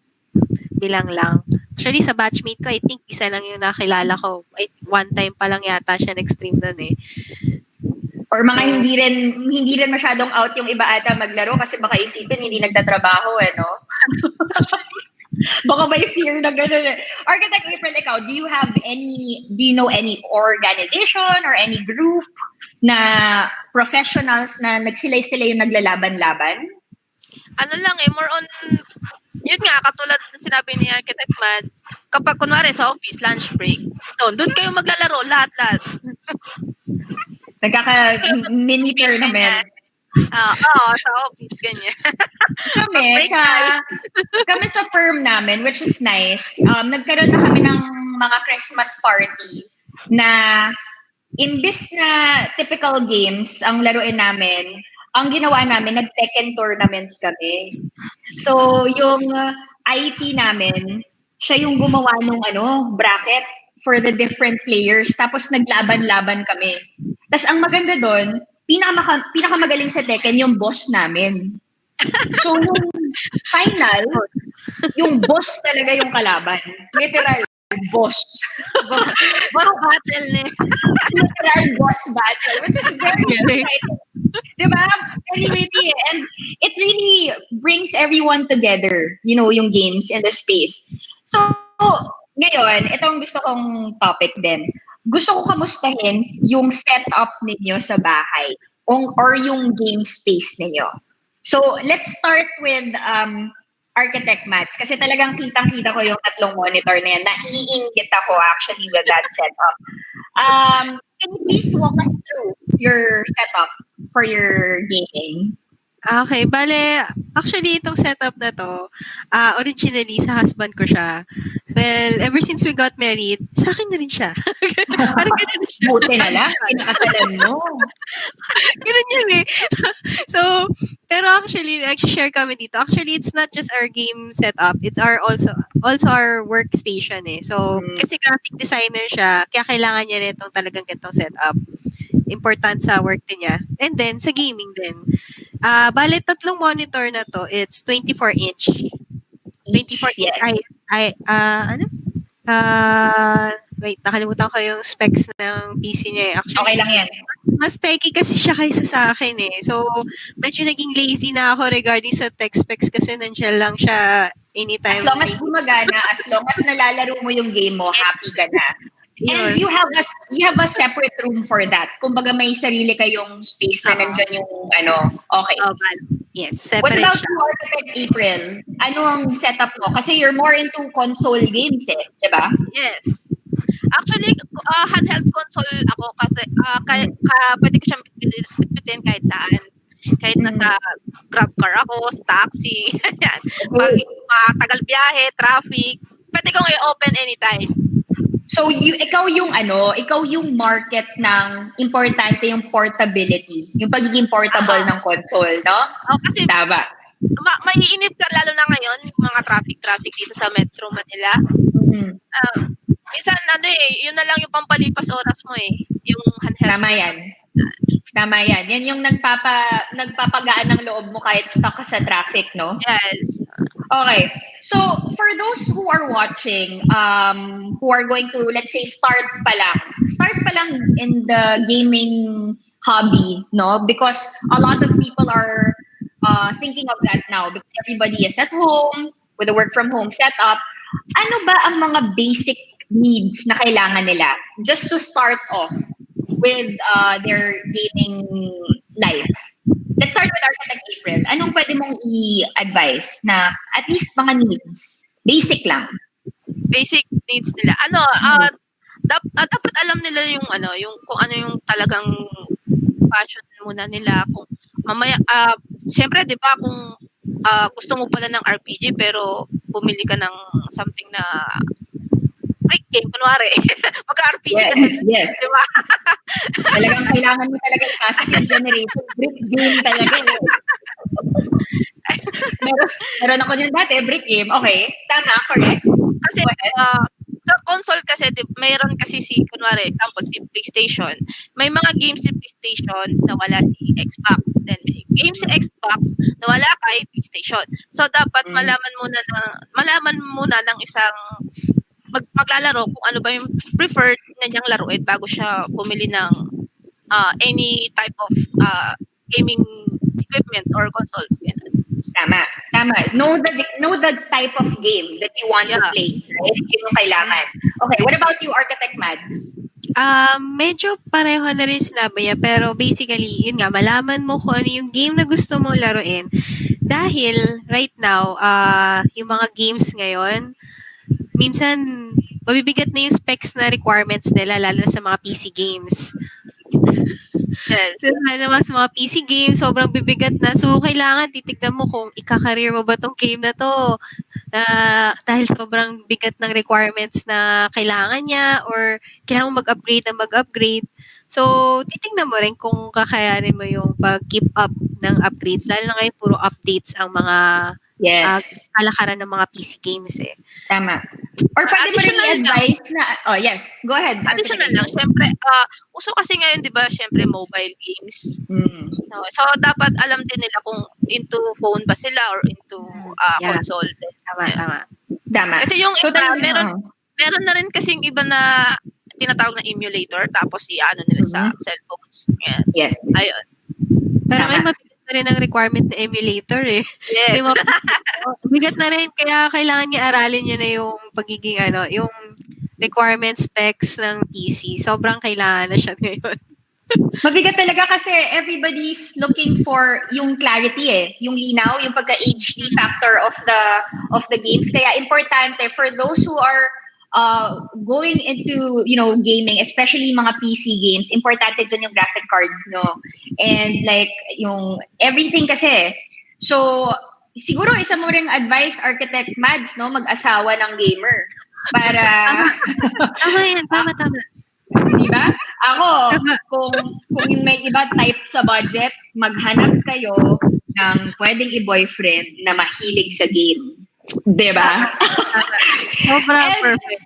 Bilang lang. Actually, sa batchmate ko, I think isa lang yung nakilala ko. One time pa lang yata siya nag-stream nun eh. Or mga hindi rin masyadong out yung iba ata maglaro kasi baka isipin hindi nagtatrabaho eh, no? Baka may fear na gano'n eh. Architect April, ikaw, do you know any organization or any group na professionals na nagsilay-silay yung naglalaban-laban? Ano lang more on, yun nga, katulad ng sinabi ni Architect Mads, kapag kunwari sa office, lunch break, doon kayo maglalaro, lahat. Nagkaka-mini tournament. Sa office, ganyan. Kami sa firm namin, which is nice, nagkaroon na kami ng mga Christmas party na imbis na typical games ang laruin namin, ang ginawa namin, nag-Tekken tournament kami. So, yung IT namin, siya yung gumawa ng bracket for the different players. Tapos naglaban-laban kami. Tapos ang maganda doon, pinakamagaling sa Tekken yung boss namin. So yung final, yung boss talaga yung kalaban. Literal, boss. Boss battle eh. Literal boss battle, which is very exciting. Diba? Anyway, and it really brings everyone together, yung games and the space. So, ngayon, itong gusto kong topic din. Gusto ko kamustahin yung setup ninyo sa bahay or yung game space ninyo. So, let's start with Architect Mads kasi talagang kitang-kita ko yung 3 monitor na yan. Naiinggit ako actually with that setup. Can you please walk us through your setup for your gaming? Okay, bale, actually itong setup na to, originally sa husband ko siya. Well, ever since we got married, sa akin na rin siya. Parang ganun siya. Buti na lang, pinakasalan mo. Ganun yun eh. So, pero actually, nag-share kami dito. Actually, it's not just our game setup. It's also our workstation eh. So, kasi graphic designer siya, kaya kailangan niya nitong talagang ganitong setup. Important sa work din niya. And then, sa gaming din. Bale, 3 monitor na to. It's 24-inch. 24-inch. Wait, nakalimutan ko yung specs ng PC niya. Actually, okay lang yan. Mas techy kasi siya kaysa sa akin eh. So, medyo naging lazy na ako regarding sa tech specs kasi nandiyan lang siya anytime. As long as gumagana, as long as nalalaro mo yung game mo, happy ka na. And you have a separate room for that. Kumbaga may sarili kayong space na nandyan yung okay. Yes, What separate about siya. you, Architect April? Ano ang setup mo? Kasi you're more into console games eh, di ba? Yes. Actually, handheld console ako kasi pwede ko siyang bitbitin kahit saan. Kahit nasa grab car ako, sa taxi, yan. Pag matagal biyahe, traffic, pwede kong i-open anytime. So ikaw yung market ng importante yung portability, yung pagiging portable ng console, no? Kasi tama. Maiinip ka lalo na ngayon, mga traffic dito sa Metro Manila. Minsan yun na lang yung pampalipas oras mo eh, yung handheld. Tama yan. Yan yung nagpapagaan ng loob mo kahit stuck ka sa traffic, no? Yes. Okay. So, for those who are watching, who are going to, let's say, start pa lang in the gaming hobby, no? Because a lot of people are thinking of that now because everybody is at home with a work from home setup. Ano ba ang mga basic needs na kailangan nila just to start off with their gaming life? Let's start with Architect April. Anong pwede mong i-advise na at least mga needs? Basic lang. Basic needs nila. Dapat alam nila yung kung ano yung talagang passion muna nila. Kung mamaya, syempre, di ba, kung gusto mo pala ng RPG pero bumili ka ng something na brick game, kunwari. Mag-RPG kasi. Yes. Di ba? Talagang kailangan mo talaga ipasok yung generation. Brick game talaga. meron ako yun dati, brick game. Okay, tama, correct. Kasi Go ahead. sa console kasi mayroon kasi si kunwari example si PlayStation. May mga games si PlayStation na wala si Xbox. Then may games si Xbox na wala kay PlayStation. So dapat malaman muna ng isang maglalaro kung ano ba yung preferred na niyang laruin bago siya bumili ng any type of gaming equipment or consoles. Ganun. Tama. Know the type of game that you want to play, right? Yun yung kailangan. Okay, what about you, Architect Mads? Medyo pareho na rin sinabi niya, pero basically, yun nga, malaman mo kung ano yung game na gusto mong laruin. Dahil, right now, yung mga games ngayon, minsan, mabibigat na yung specs na requirements nila, lalo na sa mga PC games. Yes. Naman sa mga PC games, sobrang bibigat na. So, kailangan titignan mo kung ika-career mo ba tong game na to. Dahil sobrang bigat ng requirements na kailangan niya or kailangan mo mag-upgrade. So, titignan mo rin kung kakayanin mo yung pag-keep up ng upgrades. Lalo na ngayon, puro updates ang mga kalakaran ng mga PC games eh. Tama. Or pwede mo rin i-advise na, yes, go ahead. Additional lang, syempre, uso kasi ngayon, di ba, syempre, mobile games. So, dapat alam din nila kung into phone ba sila or into console. Tama. Kasi yung iba, meron na rin kasing iba na tinatawag na emulator, tapos i-ano nila sa cellphones. Yan. Yes. Ayun. Pero may mabigat na rin ang requirement na emulator eh. Yes. Bigat na rin, kaya kailangan niya aralin niya na yung pagiging yung requirement specs ng PC. Sobrang kailangan na siya ngayon. Mabigat talaga kasi everybody's looking for yung clarity yung linaw, yung pagka-HD factor of the games. Kaya importante for those who are going into gaming, especially mga PC games, importante dyan yung graphic cards, no? And like yung everything kasi. So siguro isa mo ring advice, Architect Mads, no, mag-asawa ng gamer para tama yan, tama. Diba? Ako, kung yung may iba type sa budget, maghanap kayo ng pwedeng i-boyfriend na mahilig sa game. Diba? Sobrang perfect.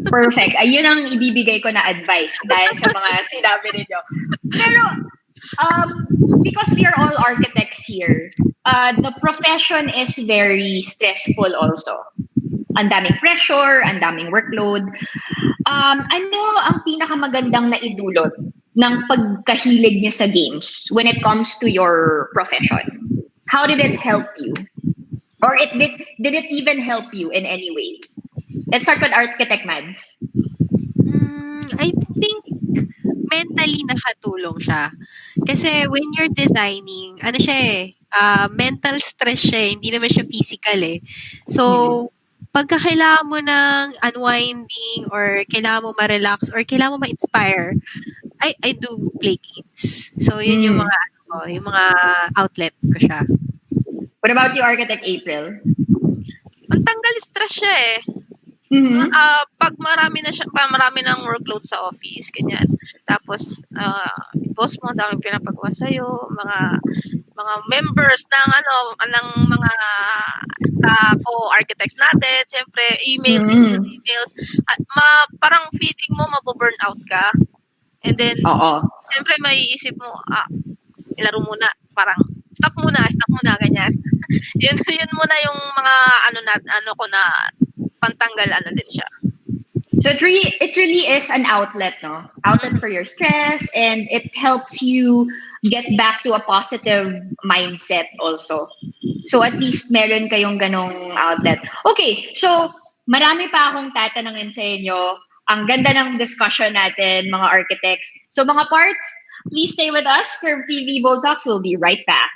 Perfect. Ayun ang ibibigay ko na advice dahil sa mga sinabi ninyo. Pero, because we are all architects here, the profession is very stressful also. Ang daming pressure, ang daming workload. Ano ang pinakamagandang naidulot ng pagkahilig niyo sa games when it comes to your profession? How did it help you? Or did it even help you in any way? Let's start with Architect Mads. I think mentally nakatulong siya. Kasi when you're designing, mental stress siya, hindi naman siya physical eh. So, pagka kailangan mo ng unwinding or kailangan mo ma-relax or kailangan mo ma-inspire, I do play games. So, yun yung mga outlets ko siya. What about you, Architect April? Pantanggal stress siya eh. Pag marami ng workload sa office, ganyan. Tapos, boss mo, daming pinapagawa sa'yo, mga members ng mga co-architects natin, syempre, emails. Parang feeling mo mabu-burn out ka. And then, syempre, maiisip mo, ilaro muna, parang, stop muna, ganyan. yun muna yung mga ko na pantanggal din siya. So it really is an outlet, no? Outlet for your stress, and it helps you get back to a positive mindset also. So at least meron kayong ganong outlet. Okay, so marami pa akong tatanungin sa inyo. Ang ganda ng discussion natin, mga architects. So mga parts, please stay with us. Curve TV Bold Talks will be right back.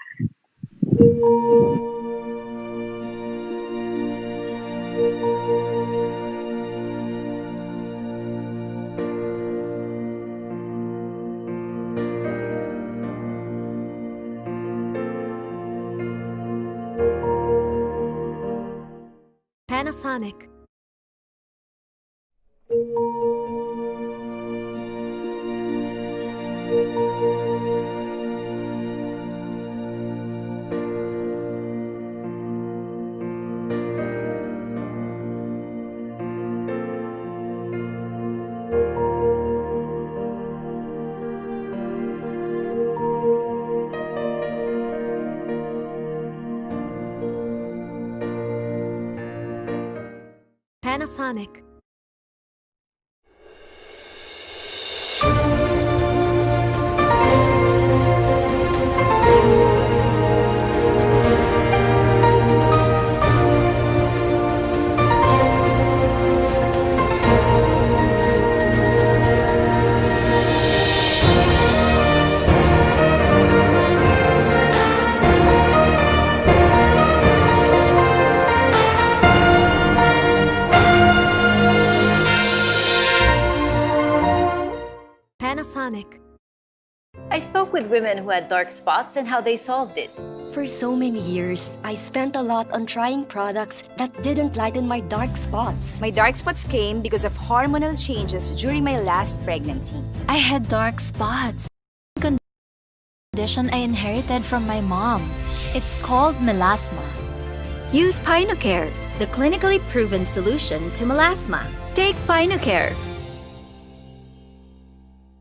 Panasonic. Panasonic. Panasonic. I spoke with women who had dark spots and how they solved it. For so many years, I spent a lot on trying products that didn't lighten my dark spots. My dark spots came because of hormonal changes during my last pregnancy. I had dark spots. Condition I inherited from my mom. It's called melasma. Use PinoCare, the clinically proven solution to melasma. Take PinoCare.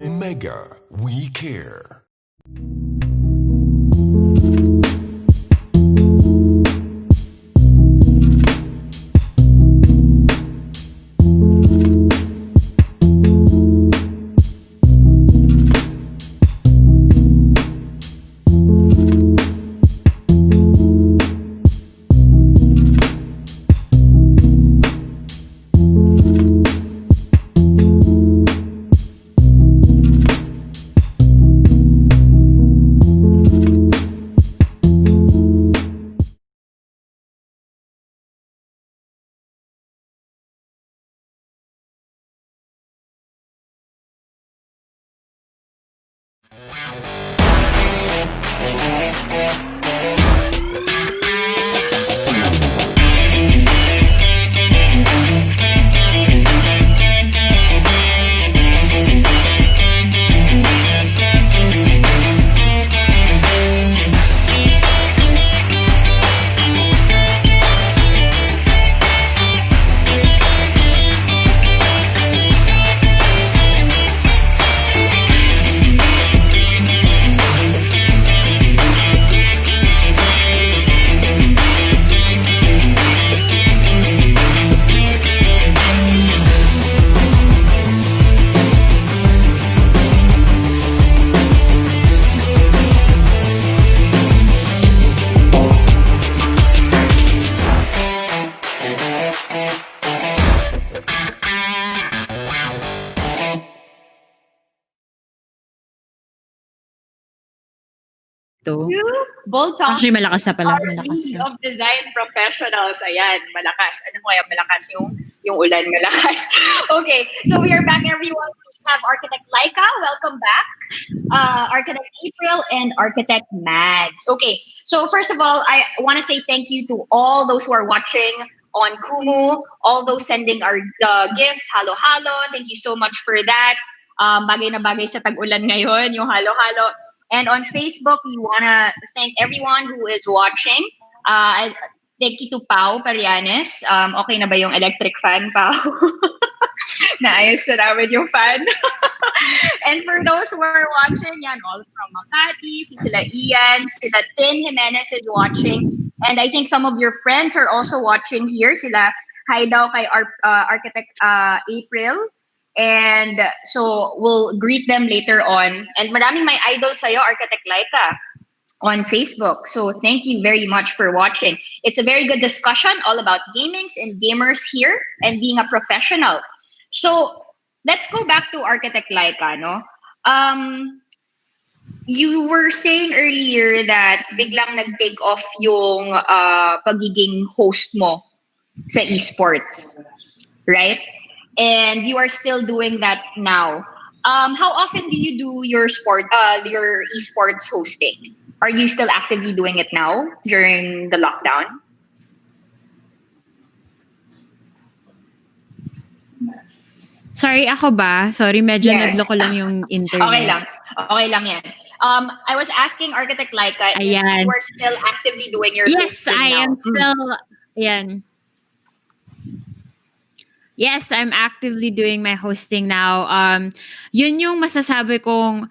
Mega, we care. Bold Talks Actually, malakas na pala. are Malakas League na. of Design Professionals. Ayan, malakas. Ano mo kaya malakas yung ulan malakas. Okay, so we are back, everyone. We have Architect Laika. Welcome back. Architect April and Architect Mads. Okay, so first of all, I want to say thank you to all those who are watching on Kumu, all those sending our gifts, halo-halo. Thank you so much for that. Bagay na bagay sa tag-ulan ngayon, yung halo-halo. And on Facebook, we want to thank everyone who is watching. Thank you to Pao Parianes. Okay na ba yung electric fan, Pao? Naayos na namin yung fan. And for those who are watching, yan, all from Makati, sila Ian, sila Tin Jimenez is watching. And I think some of your friends are also watching here. Sila hi daw kay Architect April. And so we'll greet them later on. And maraming may idol sa'yo, Architect Laika, on Facebook. So thank you very much for watching. It's a very good discussion all about gamings and gamers here and being a professional. So let's go back to Architect Laika, no? You were saying earlier that biglang nag-take off yung pagiging host mo sa esports, right? And you are still doing that now. How often do you do your esports hosting? Are you still actively doing it now during the lockdown? Sorry, ako ba? Sorry, medyo Yes. nagloko lang yung internet. Okay lang. Okay lang yan. I was asking Architect Laika if Ayan. you are still actively doing your Yes, hosting I now. am still, ayan. Yes, I'm actively doing my hosting now. Yun yung masasabi kong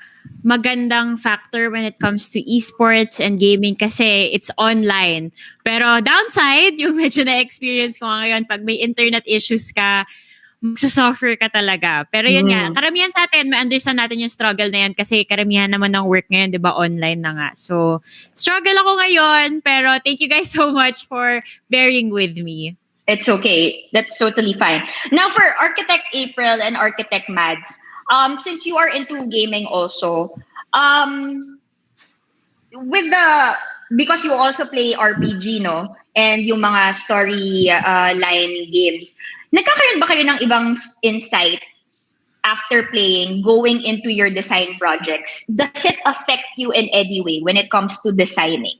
magandang factor when it comes to esports and gaming kasi it's online. Pero downside, yung medyo na-experience ko ngayon, pag may internet issues ka, magsusuffer ka talaga. Pero yun nga, karamihan sa atin, may understand natin yung struggle na yan kasi karamihan naman ng work ngayon, di ba, online na nga. So, struggle ako ngayon, pero thank you guys so much for bearing with me. It's okay. That's totally fine. Now, for Architect April and Architect Mads, since you are into gaming also, because you also play RPG, no? And yung mga story line games, nagkakaroon ba kayo ng ibang insights after playing, going into your design projects? Does it affect you in any way when it comes to designing?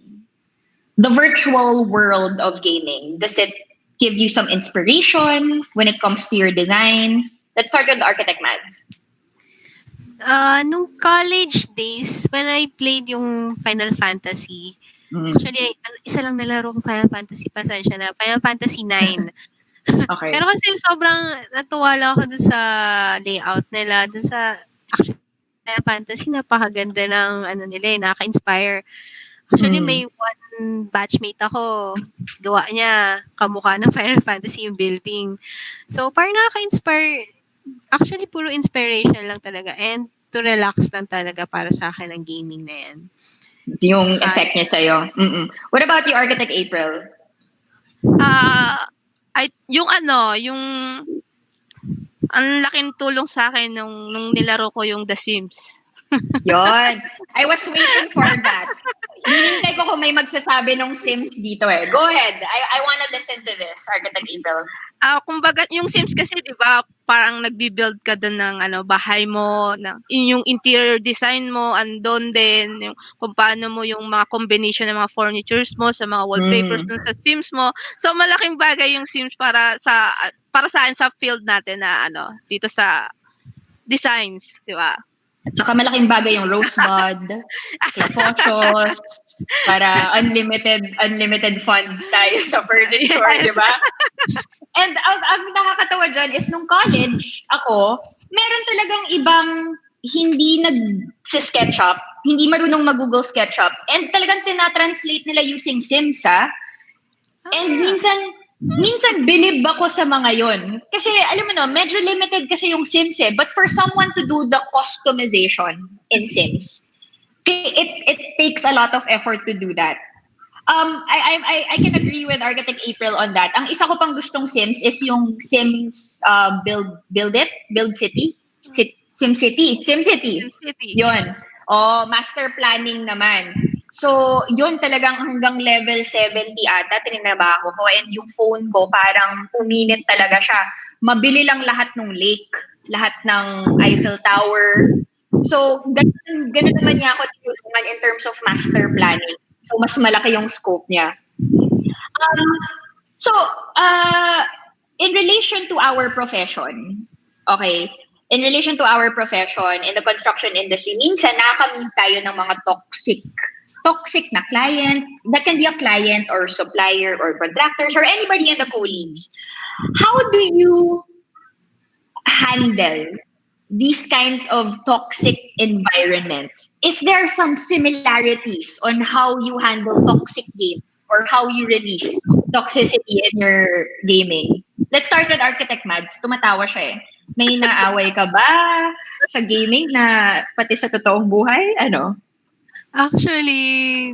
The virtual world of gaming, does it give you some inspiration when it comes to your designs? Let's start with Architect Mads. Nung college days, when I played yung Final Fantasy, actually, isa lang nalaro ko Final Fantasy, pasensya na, Final Fantasy 9. Okay. Pero kasi sobrang natuwa lang ako dun sa layout nila, dun sa, actually, Final Fantasy, napakaganda ng, nila, nakaka-inspire. Actually, may one batchmate ako, gawa niya, kamukha ng Final Fantasy yung building. So, parang nakaka-inspire. Actually, puro inspiration lang talaga. And to relax lang talaga para sa akin ang gaming na yan. Yung effect niya sa'yo. What about you, Architect April? Yung ang laking tulong sa akin nung nilaro ko yung The Sims. Yon. I was waiting for that. Hinintay ko kung may magsasabi ng Sims dito eh. Go ahead. I wanna listen to this, Architect April. Kumbaga, yung Sims kasi, di ba, parang nagbi-build ka doon ng bahay mo, yung interior design mo, andon din, yung, kung paano mo yung mga combination ng mga furnitures mo, sa mga wallpapers dun sa Sims mo. So, malaking bagay yung Sims para sa akin sa field natin na dito sa designs, di ba? At saka malaking bagay yung Rosebud, Clapochos, para unlimited funds tayo sa furniture, di ba? And ang nakakatawa dyan is nung college ako, meron talagang ibang hindi nag-SketchUp, hindi marunong mag-Google SketchUp, and talagang tinatranslate nila using Sims, And minsan bilib ako sa mga yon. Kasi alam mo no, medyo limited kasi yung Sims But for someone to do the customization in Sims, it takes a lot of effort to do that. I can agree with Architect April on that. Ang isa ko pang gustong Sims is yung Sims Build City. SimCity. Yun. Master planning naman. So, yun talagang hanggang level 70 ata, tininabaho ko. And yung phone ko, parang uminit talaga siya. Mabili lang lahat ng lake, lahat ng Eiffel Tower. So, ganun naman niya ako tinulungan in terms of master planning. So, mas malaki yung scope niya. In relation to our profession, okay, in relation to our profession in the construction industry, minsan nakakamit tayo ng mga toxic na client. That can be a client or supplier or contractors or anybody in the colleagues. How do you handle these kinds of toxic environments? Is there some similarities on how you handle toxic games or how you release toxicity in your gaming? Let's start with Architect Mads. Tumatawa siya eh. May naaway ka ba sa gaming na pati sa totoong buhay? Actually,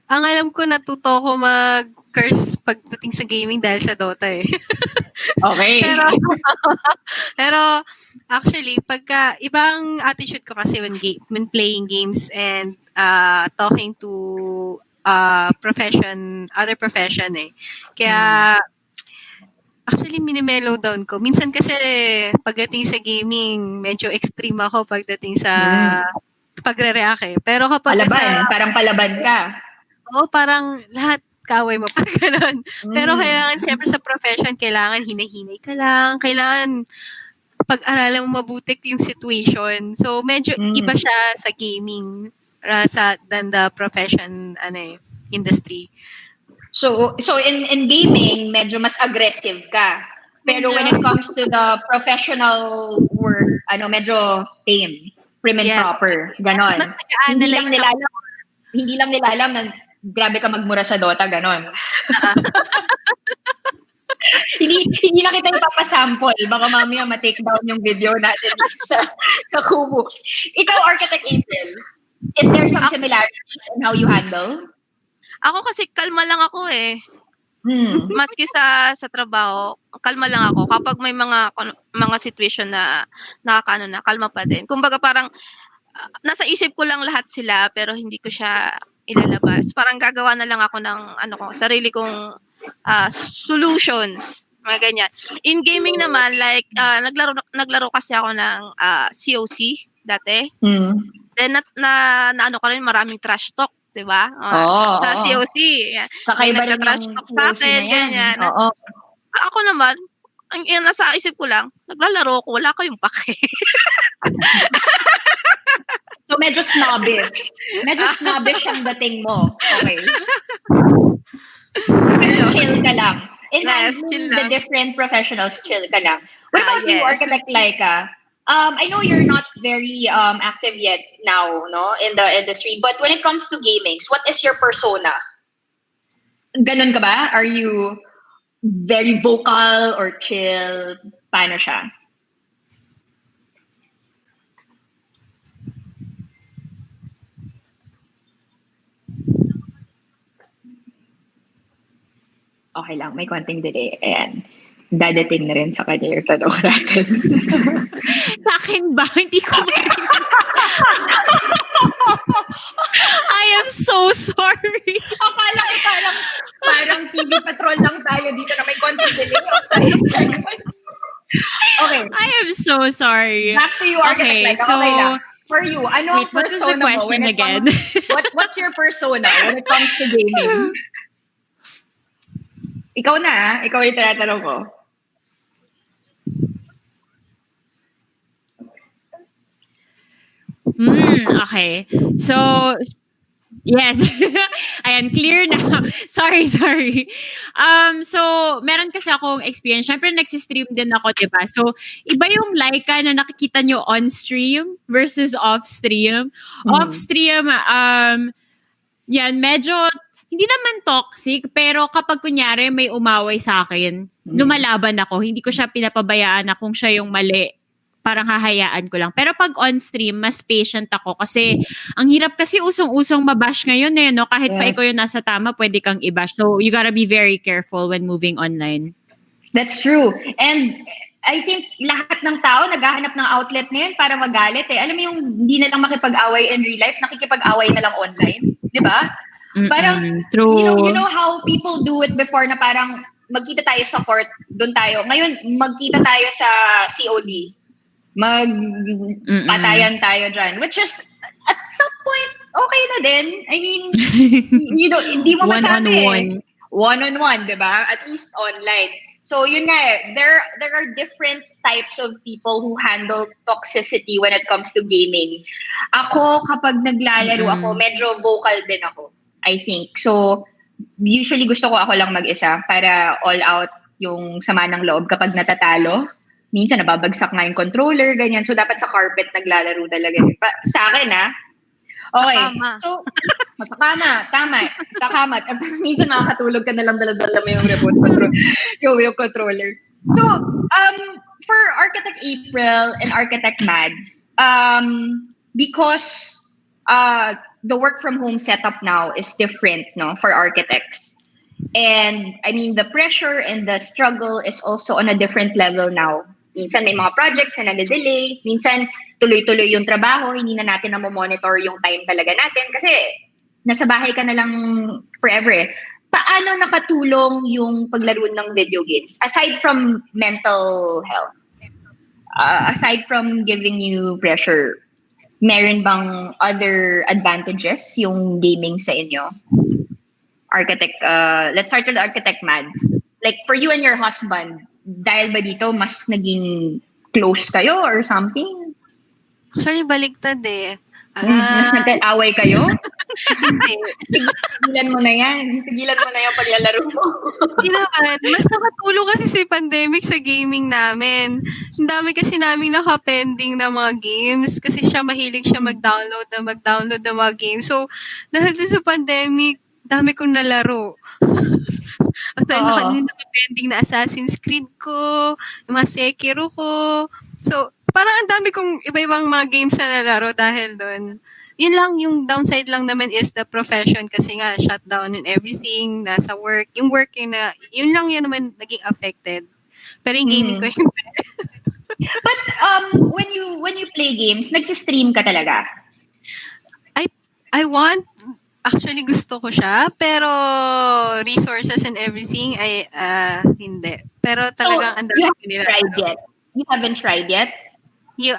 ang alam ko, natuto ko mag-curse pagdating sa gaming dahil sa Dota eh. Okay. pero actually, pagka ibang attitude ko kasi when playing games and talking to other profession eh. Kaya actually, minimellow down ko. Minsan kasi pagdating sa gaming, medyo extreme ako pagdating sa pagre-react eh. Pero kapag parang palaban ka. Oo, parang lahat kaaway mo, parang ganun. Pero kailangan, syempre sa profession, kailangan hinahinay ka lang. Kailangan pag-aralan mo mabuti yung situation. So, medyo iba siya sa gaming than the profession industry. So in gaming, medyo mas aggressive ka. Pero when it comes to the professional work, medyo tame. prim and proper. Ganon. Mas nag-analyze Hindi lang nila alam na grabe ka magmura sa Dota, ganon. hindi na kita ipapasample. Baka mamaya ma-take down yung video natin sa Kumu. Ikaw, Architect April, is there some similarities in how you handle? Ako kasi kalma lang ako eh. Maski sa trabaho, kalma lang ako. Kapag may mga situation na nakakaano na, kalma pa din. Kumbaga parang nasa isip ko lang lahat sila pero hindi ko siya ilalabas. Parang gagawa na lang ako ng sarili kong solutions. Mga ganyan. In gaming naman, like naglaro kasi ako ng COC dati. Then na ano ka rin, maraming trash talk. Diba? Sa COC. Kakaiba rin trash talk sa akin, ganyan. Oo. Ako naman, ang nasa isip ko lang, naglalaro ko, wala kayong pake. So medyo snobbish. Medyo snobbish ang dating mo. Okay. Pero chill ka lang. In handling the different professionals, chill ka lang. What about you, Architect Laika? I know you're not very active yet now, no, in the industry. But when it comes to gamings, what is your persona? Ganon ka ba? Are you very vocal or chill? Paano siya? Okay lang, may konting delay. Ayan. Dadating na rin sa kanya yung tanong natin. Sa akin ba? Hindi ko I am so sorry. Akala parang TV patrol lang tayo dito na may konting delay of 5 seconds. Okay. I am so sorry. Back to you, Architect. Okay, so, okay lang. For you, ano ang what was the persona mo question when it again? what's your persona when it comes to gaming? Ikaw na, ikaw yung tinatanong ko. Okay. So, yes. Ayan, clear na. Sorry. So, meron kasi akong experience. Siyempre, nagsistream din ako, diba? So, iba yung Laika na nakikita nyo on-stream versus off-stream. Off-stream, yan, medyo, hindi naman toxic, pero kapag kunyari may umaway sa akin, lumalaban ako. Hindi ko siya pinapabayaan na kung siya yung mali. Parang hahayaan ko lang. Pero pag on-stream, mas patient ako kasi ang hirap kasi usong-usong mabash ngayon eh, no? Kahit pa ikaw yung nasa tama, pwede kang i-bash. So, you gotta be very careful when moving online. That's true. And I think lahat ng tao naghahanap ng outlet ngayon para magalit eh. Alam mo yung hindi na lang makipag-away in real life, nakikipag-away na lang online. Di ba? Parang, true. You know how people do it before na parang magkita tayo sa court, doon tayo. Ngayon, magkita tayo sa COD. Magpatayan tayo dyan. Which is, at some point, okay na din. I mean, hindi mo masabi. One-on-one, di ba? At least online. So, yun nga eh. There are different types of people who handle toxicity when it comes to gaming. Ako, kapag naglalaro ako, medyo vocal din ako, I think. So, usually gusto ko ako lang mag-isa para all out yung sama ng loob kapag natatalo. Minsan nababagsak nga yung controller, ganyan. So, dapat sa carpet naglalaro talaga. Sa akin, ha? Okay. So, sa kama. Tama. Sa kama. At minsan makakatulog ka na lang dala-dala mo yung remote control, yung controller. So, for Architect April and Architect Mads, because the work from home setup now is different, no, for architects. And, I mean, the pressure and the struggle is also on a different level now. Minsan may mga projects na nag-delay. Minsan tuloy-tuloy yung trabaho. Hindi na natin na-monitor yung time talaga natin. Kasi nasa bahay ka na lang forever eh. Paano nakatulong yung paglaro ng video games? Aside from mental health, aside from giving you pressure, meron bang other advantages yung gaming sa inyo? Architect, let's start with Architect Mads. Like for you and your husband, dahil ba dito mas naging close kayo or something? Actually, baliktad eh. Mas nag-away kayo? Hindi. Tigilan mo na yan. Tigilan mo na yung paglalaro mo. Hindi naman. Mas nakatulong kasi si pandemic sa gaming namin. Ang dami kasi naming naka-pending na mga games kasi mahilig siya mag-download ng mga games. So, dahil din sa pandemic, dami kong nalaro. At dahil naka-pending na Assassin's Creed ko, yung mga Sekiro ko. So, parang ang dami kong iba-ibang mga games na nalaro dahil doon. Yun lang, yung downside lang naman is the profession kasi nga, shutdown and everything, nasa work. Yung working na, yun lang yun naman naging affected. Pero yung gaming ko hindi. But when you play games, nagsi-stream ka talaga? I want, actually gusto ko siya, pero resources and everything, hindi. Pero talagang ang dami ko nila. You haven't tried yet?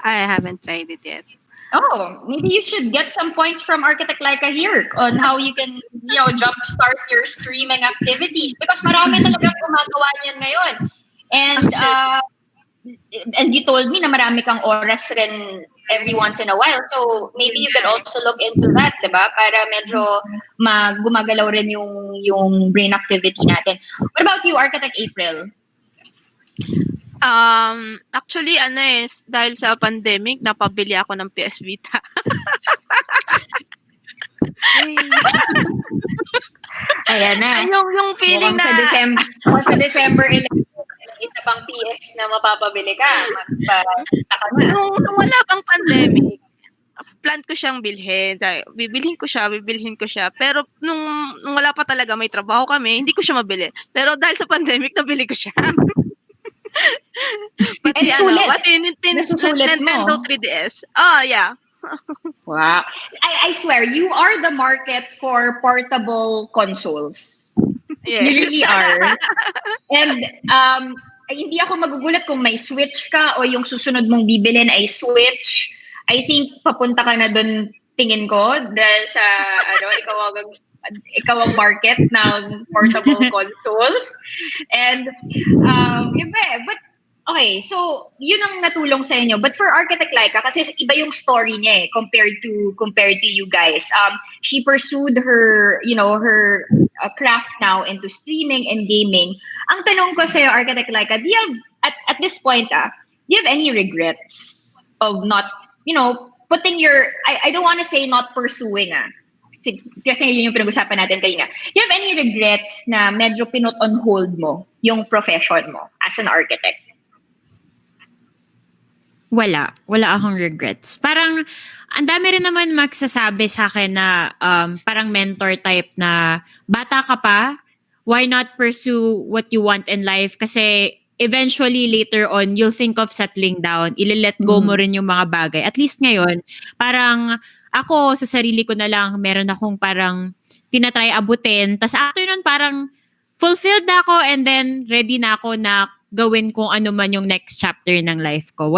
I haven't tried it yet. Oh, maybe you should get some points from Architect Laika here on how you can, jumpstart your streaming activities because marami talagang gumagawa niyan ngayon. And you told me na marami kang oras rin every once in a while. So maybe you can also look into that, 'di ba? Para medyo gumagalaw rin yung brain activity natin. What about you, Architect April? Actually, dahil sa pandemic, napabili ako ng PS Vita. Ayan na. Yung feeling na... Sa December 11, isa pang PS na mapapabili ka. Magpa-lista ka na. Nung wala pang pandemic, plan ko siyang bilhin. Bibilhin ko siya. Pero nung wala pa talaga, may trabaho kami, hindi ko siya mabili. Pero dahil sa pandemic, nabili ko siya. Pati Nasusulit mo. Nintendo 3DS. Oh, yeah. Wow. I swear, you are the market for portable consoles. Yes. You really are. And hindi ako magugulat kung may Switch ka o yung susunod mong bibilin ay Switch. I think papunta ka na dun, tingin ko, dahil sa, ikaw ang market ng portable consoles. And, but, okay, so, yun ang natulong sa inyo. But for Architect Laika, kasi iba yung story niya compared to you guys. She pursued her craft now into streaming and gaming. Ang tanong ko sa'yo, Architect Laika, do you have, at this point, do you have any regrets of not, putting I don't want to say not pursuing, kasi yun yung pinag-usapan natin kanina. Do you have any regrets na medyo pinut on hold mo yung profession mo as an architect? Wala akong regrets. Parang, ang dami rin naman magsasabi sa akin na parang mentor type na bata ka pa, why not pursue what you want in life? Kasi eventually later on, you'll think of settling down. Ile-let go mo rin yung mga bagay. At least ngayon, parang ako sa sarili ko na lang, meron akong parang tinatry abutin. Tapos after nun, parang fulfilled na ako and then ready na ako na gawin kung ano man yung next chapter ng life ko.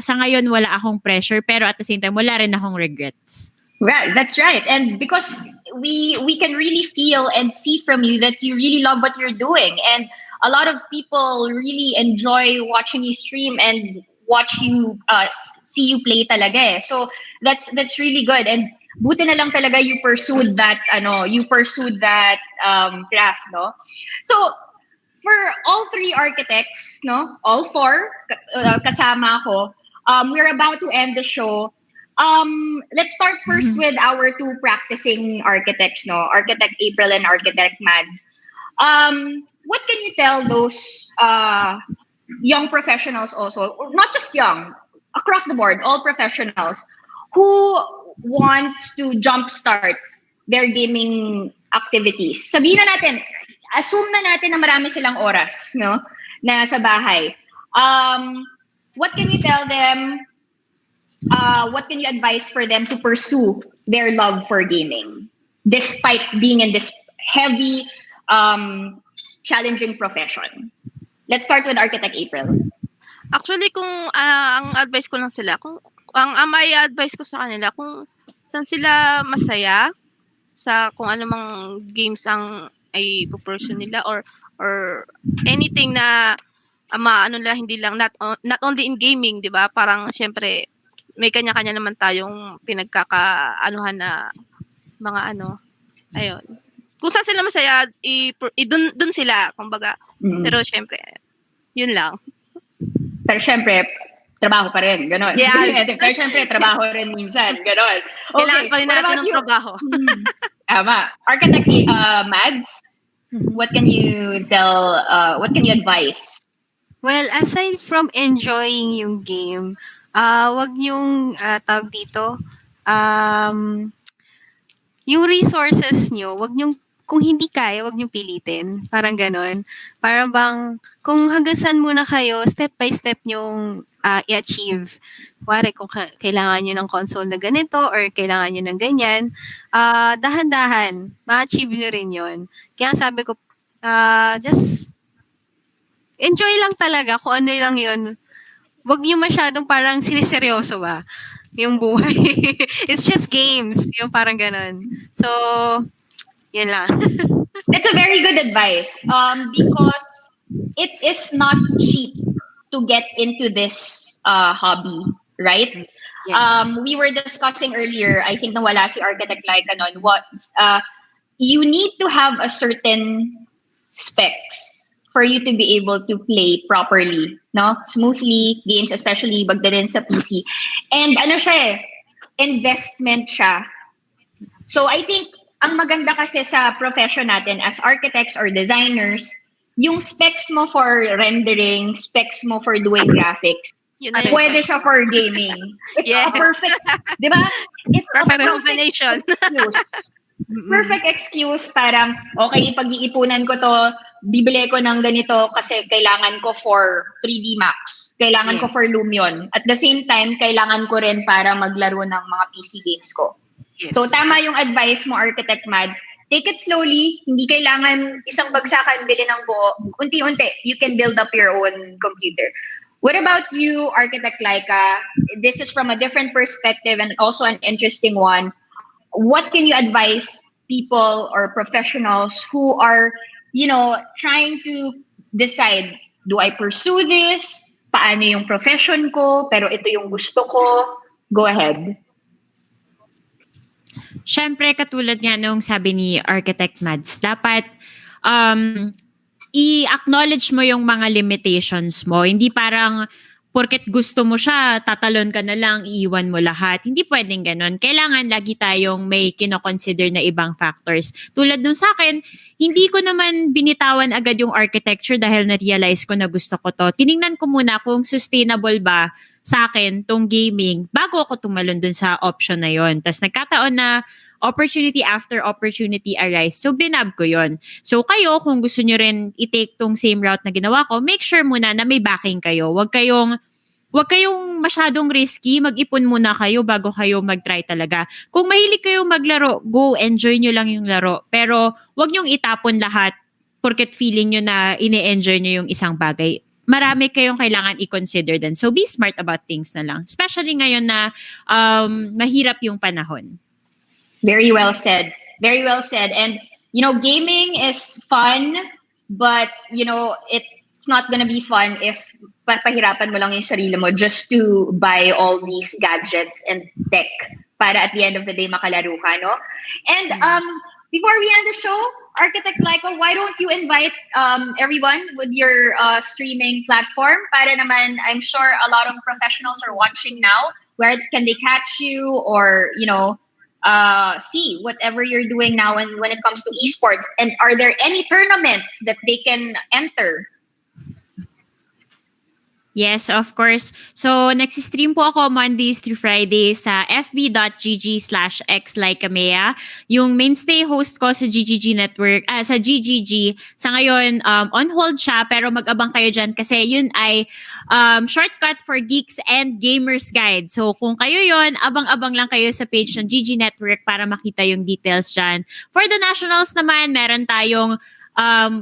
Sa ngayon, wala akong pressure, pero at the same time, wala rin akong regrets. Right, that's right. And because we can really feel and see from you that you really love what you're doing. And a lot of people really enjoy watching you stream and watch you, see you play talaga. So that's really good. And buti na lang talaga you pursued that craft, no? So, for all three architects, no, all four kasama ko, we're about to end the show. Let's start first with our two practicing architects, no, Architect April and Architect Mads. What can you tell those young professionals also, not just young, across the board, all professionals who want to jumpstart their gaming activities? Sabihin na natin, assume na natin na marami silang oras, no, na sa bahay. What can you tell them? What can you advise for them to pursue their love for gaming, despite being in this heavy, challenging profession? Let's start with Architect April. Actually, kung ang advice ko lang sila, may advice ko sa kanila, kung saan sila masaya, sa kung ano mang games ang ay pupursue nila or anything na hindi lang not only in gaming, 'di ba? Parang syempre may kanya-kanya naman tayong pinagkakaanuhan na mga ano, ayun. Kung saan sila masaya, dun sila, kumbaga. Pero syempre, yun lang. Pero syempre, trabaho pa rin, gano'n. Yes. Pero syempre, trabaho rin minsan, gano'n. Kailangan pa rin natin ng trabaho. Tama. Architect Mads, what can you tell, what can you advise? Well, aside from enjoying yung game, wag yung tawag dito, yung resources nyo, wag nyong, kung hindi kaya, wag nyong pilitin. Parang ganon. Parang bang, kung hanggang saan muna kayo, step by step nyong i-achieve. Kuwari, kung kailangan nyo ng console na ganito or kailangan nyo ng ganyan, dahan-dahan, ma-achieve nyo rin yun. Kaya sabi ko, just enjoy lang talaga kung ano lang yun. Wag niyo masyadong parang siniseryoso ba yung buhay. It's just games. Yung parang ganun. So, yun lang. That's a very good advice because it is not cheap to get into this hobby, right? Yes. We were discussing earlier, I think nawala si Architect Laika nun, you need to have a certain specs for you to be able to play properly, no? Smoothly, games, especially pagdating sa PC. And ano siya investment siya. So I think, ang maganda kasi sa profession natin as architects or designers, yung specs mo for rendering, specs mo for doing graphics, pwede siya for gaming. It's a perfect, di ba? It's perfect combination. Perfect excuse, parang, okay, pag-iipunan ko to, bibili ko ng ganito kasi kailangan ko for 3D Max. Kailangan ko for Lumion. At the same time, kailangan ko rin para maglaro ng mga PC games ko. Yes. So tama yung advice mo, Architect Mads. Take it slowly. Hindi kailangan isang bagsakan bili ng buo. Unti-unti, you can build up your own computer. What about you, Architect Laika? This is from a different perspective and also an interesting one. What can you advise people or professionals who are, trying to decide, do I pursue this? Paano yung profession ko? Pero ito yung gusto ko. Go ahead. Siyempre, katulad nga nung sabi ni Architect Mads, dapat i-acknowledge mo yung mga limitations mo. Hindi parang porket gusto mo siya, tatalon ka na lang, iiwan mo lahat. Hindi pwedeng ganun. Kailangan lagi tayong may kino-consider na ibang factors. Tulad nung sa akin, hindi ko naman binitawan agad yung architecture dahil na-realize ko na gusto ko to. Tiningnan ko muna kung sustainable ba sa akin tong gaming bago ako tumalon dun sa option na yon. Tapos nagkataon na opportunity after opportunity arise. So, binab ko yon. So, kayo, kung gusto nyo rin i-take tong same route na ginawa ko, make sure muna na may backing kayo. Huwag kayong masyadong risky. Mag-ipon muna kayo bago kayo mag-try talaga. Kung mahilig kayong maglaro, go, enjoy nyo lang yung laro. Pero, huwag nyong itapon lahat porket feeling nyo na ine-enjoy nyo yung isang bagay. Marami kayong kailangan i-consider din. So, be smart about things na lang. Especially ngayon na mahirap yung panahon. Very well said. Very well said. And, gaming is fun, but, it's not gonna be fun if papahirapan mo lang yung sarili mo just to buy all these gadgets and tech para at the end of the day makalaro ka, no? And before we end the show, Architect Laika, why don't you invite everyone with your streaming platform? Para naman, I'm sure a lot of professionals are watching now. Where can they catch you or, see whatever you're doing now and when it comes to esports? And are there any tournaments that they can enter? Yes, of course. So, nagsistream po ako Mondays through Fridays sa fb.gg/xlikeamea. Yung mainstay host ko sa GGG Network, sa GGG. Sa ngayon, on hold siya, pero mag-abang kayo dyan kasi yun ay shortcut for geeks and gamers guide. So, kung kayo yon, abang-abang lang kayo sa page ng GG Network para makita yung details dyan. For the nationals naman, meron tayong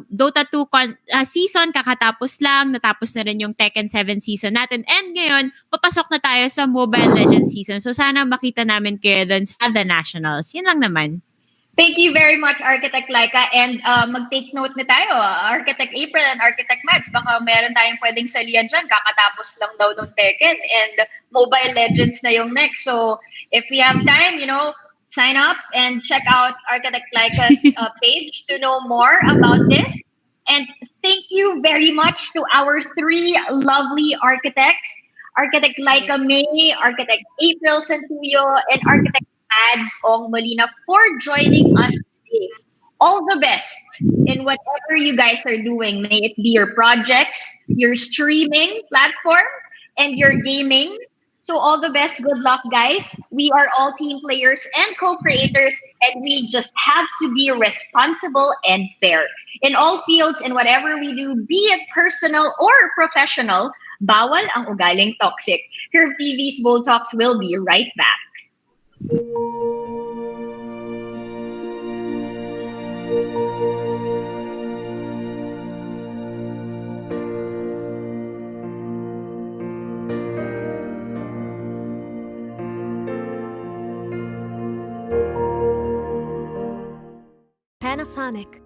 Dota 2 season, kakatapos lang. Natapos na rin yung Tekken 7 season natin. And ngayon, papasok na tayo sa Mobile Legends season. So sana makita namin kayo dun sa The Nationals. Yun lang naman. Thank you very much, Architect Laika. And mag-take note na tayo, Architect April and Architect Mads. Baka meron tayong pwedeng salihan dyan. Kakatapos lang daw nung Tekken. And Mobile Legends na yung next. So if we have time, sign up and check out Architect Laika's page to know more about this. And thank you very much to our three lovely architects, Architect Laika May, Architect April Santuyo, and Architect Mads Ong Molina for joining us today. All the best in whatever you guys are doing. May it be your projects, your streaming platform, and your gaming. So all the best. Good luck, guys. We are all team players and co-creators, and we just have to be responsible and fair. In all fields and whatever we do, be it personal or professional, bawal ang ugaling toxic. Curve TV's Bold Talks will be right back. Panasonic.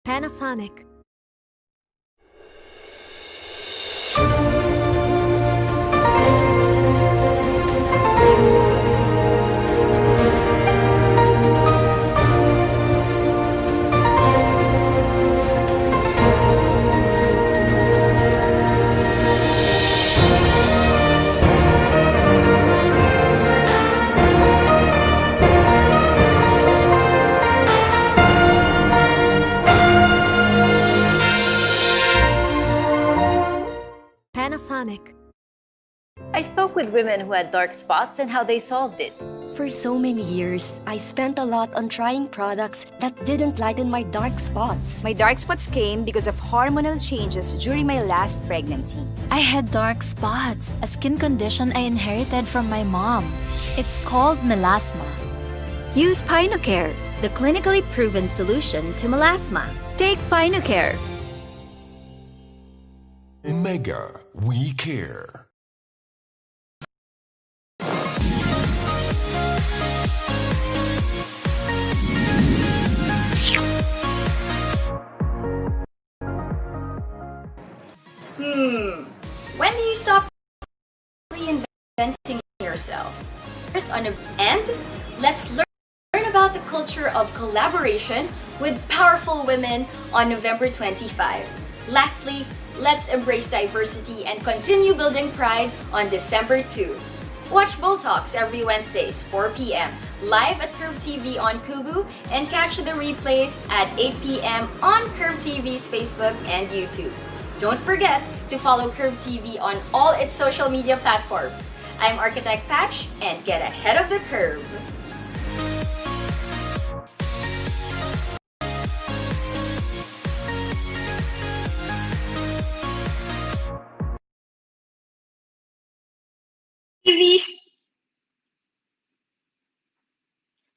Panasonic. Panasonic. I spoke with women who had dark spots and how they solved it. For so many years, I spent a lot on trying products that didn't lighten my dark spots. My dark spots came because of hormonal changes during my last pregnancy. I had dark spots, a skin condition I inherited from my mom. It's called melasma. Use PinoCare, the clinically proven solution to melasma. Take PinoCare. Mega, we care. When do you stop reinventing yourself? And let's learn about the culture of collaboration with powerful women on November 25. Lastly, let's embrace diversity and continue building pride on December 2. Watch Bold Talks every Wednesdays, 4 p.m. live at Curve TV on Kubu, and catch the replays at 8 p.m. on Curve TV's Facebook and YouTube. Don't forget to follow Curve TV on all its social media platforms. I'm Architect Patch, and get ahead of the curve.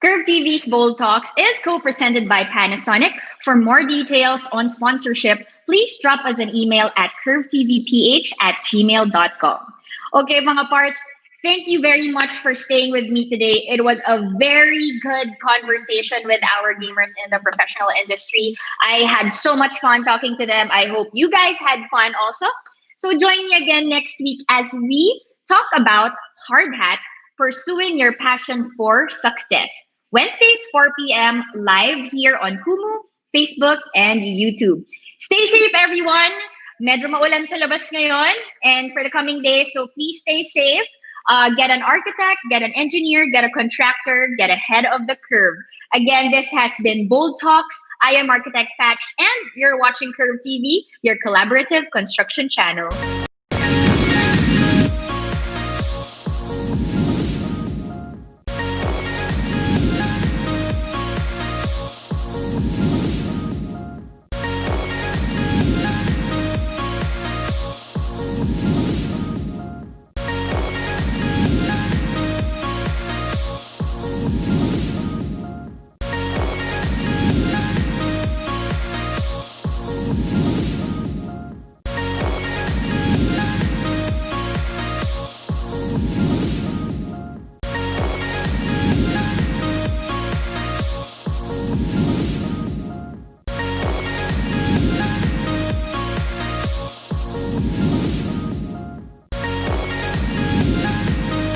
Curve TV's Bold Talks is co-presented by Panasonic. For more details on sponsorship, please drop us an email at curvetvph@gmail.com. Okay, mga parts, thank you very much for staying with me today. It was a very good conversation with our gamers in the professional industry. I had so much fun talking to them. I hope you guys had fun also. So join me again next week as we talk about Hard Hat, pursuing your passion for success. Wednesdays, 4 p.m. live here on Kumu, Facebook, and YouTube. Stay safe, everyone. Medyo maulan sa labas ngayon and for the coming days, so please stay safe. Get an architect, get an engineer, get a contractor, get ahead of the curve. Again, this has been Bold Talks. I am Architect Patch, and you're watching Curve TV, your collaborative construction channel.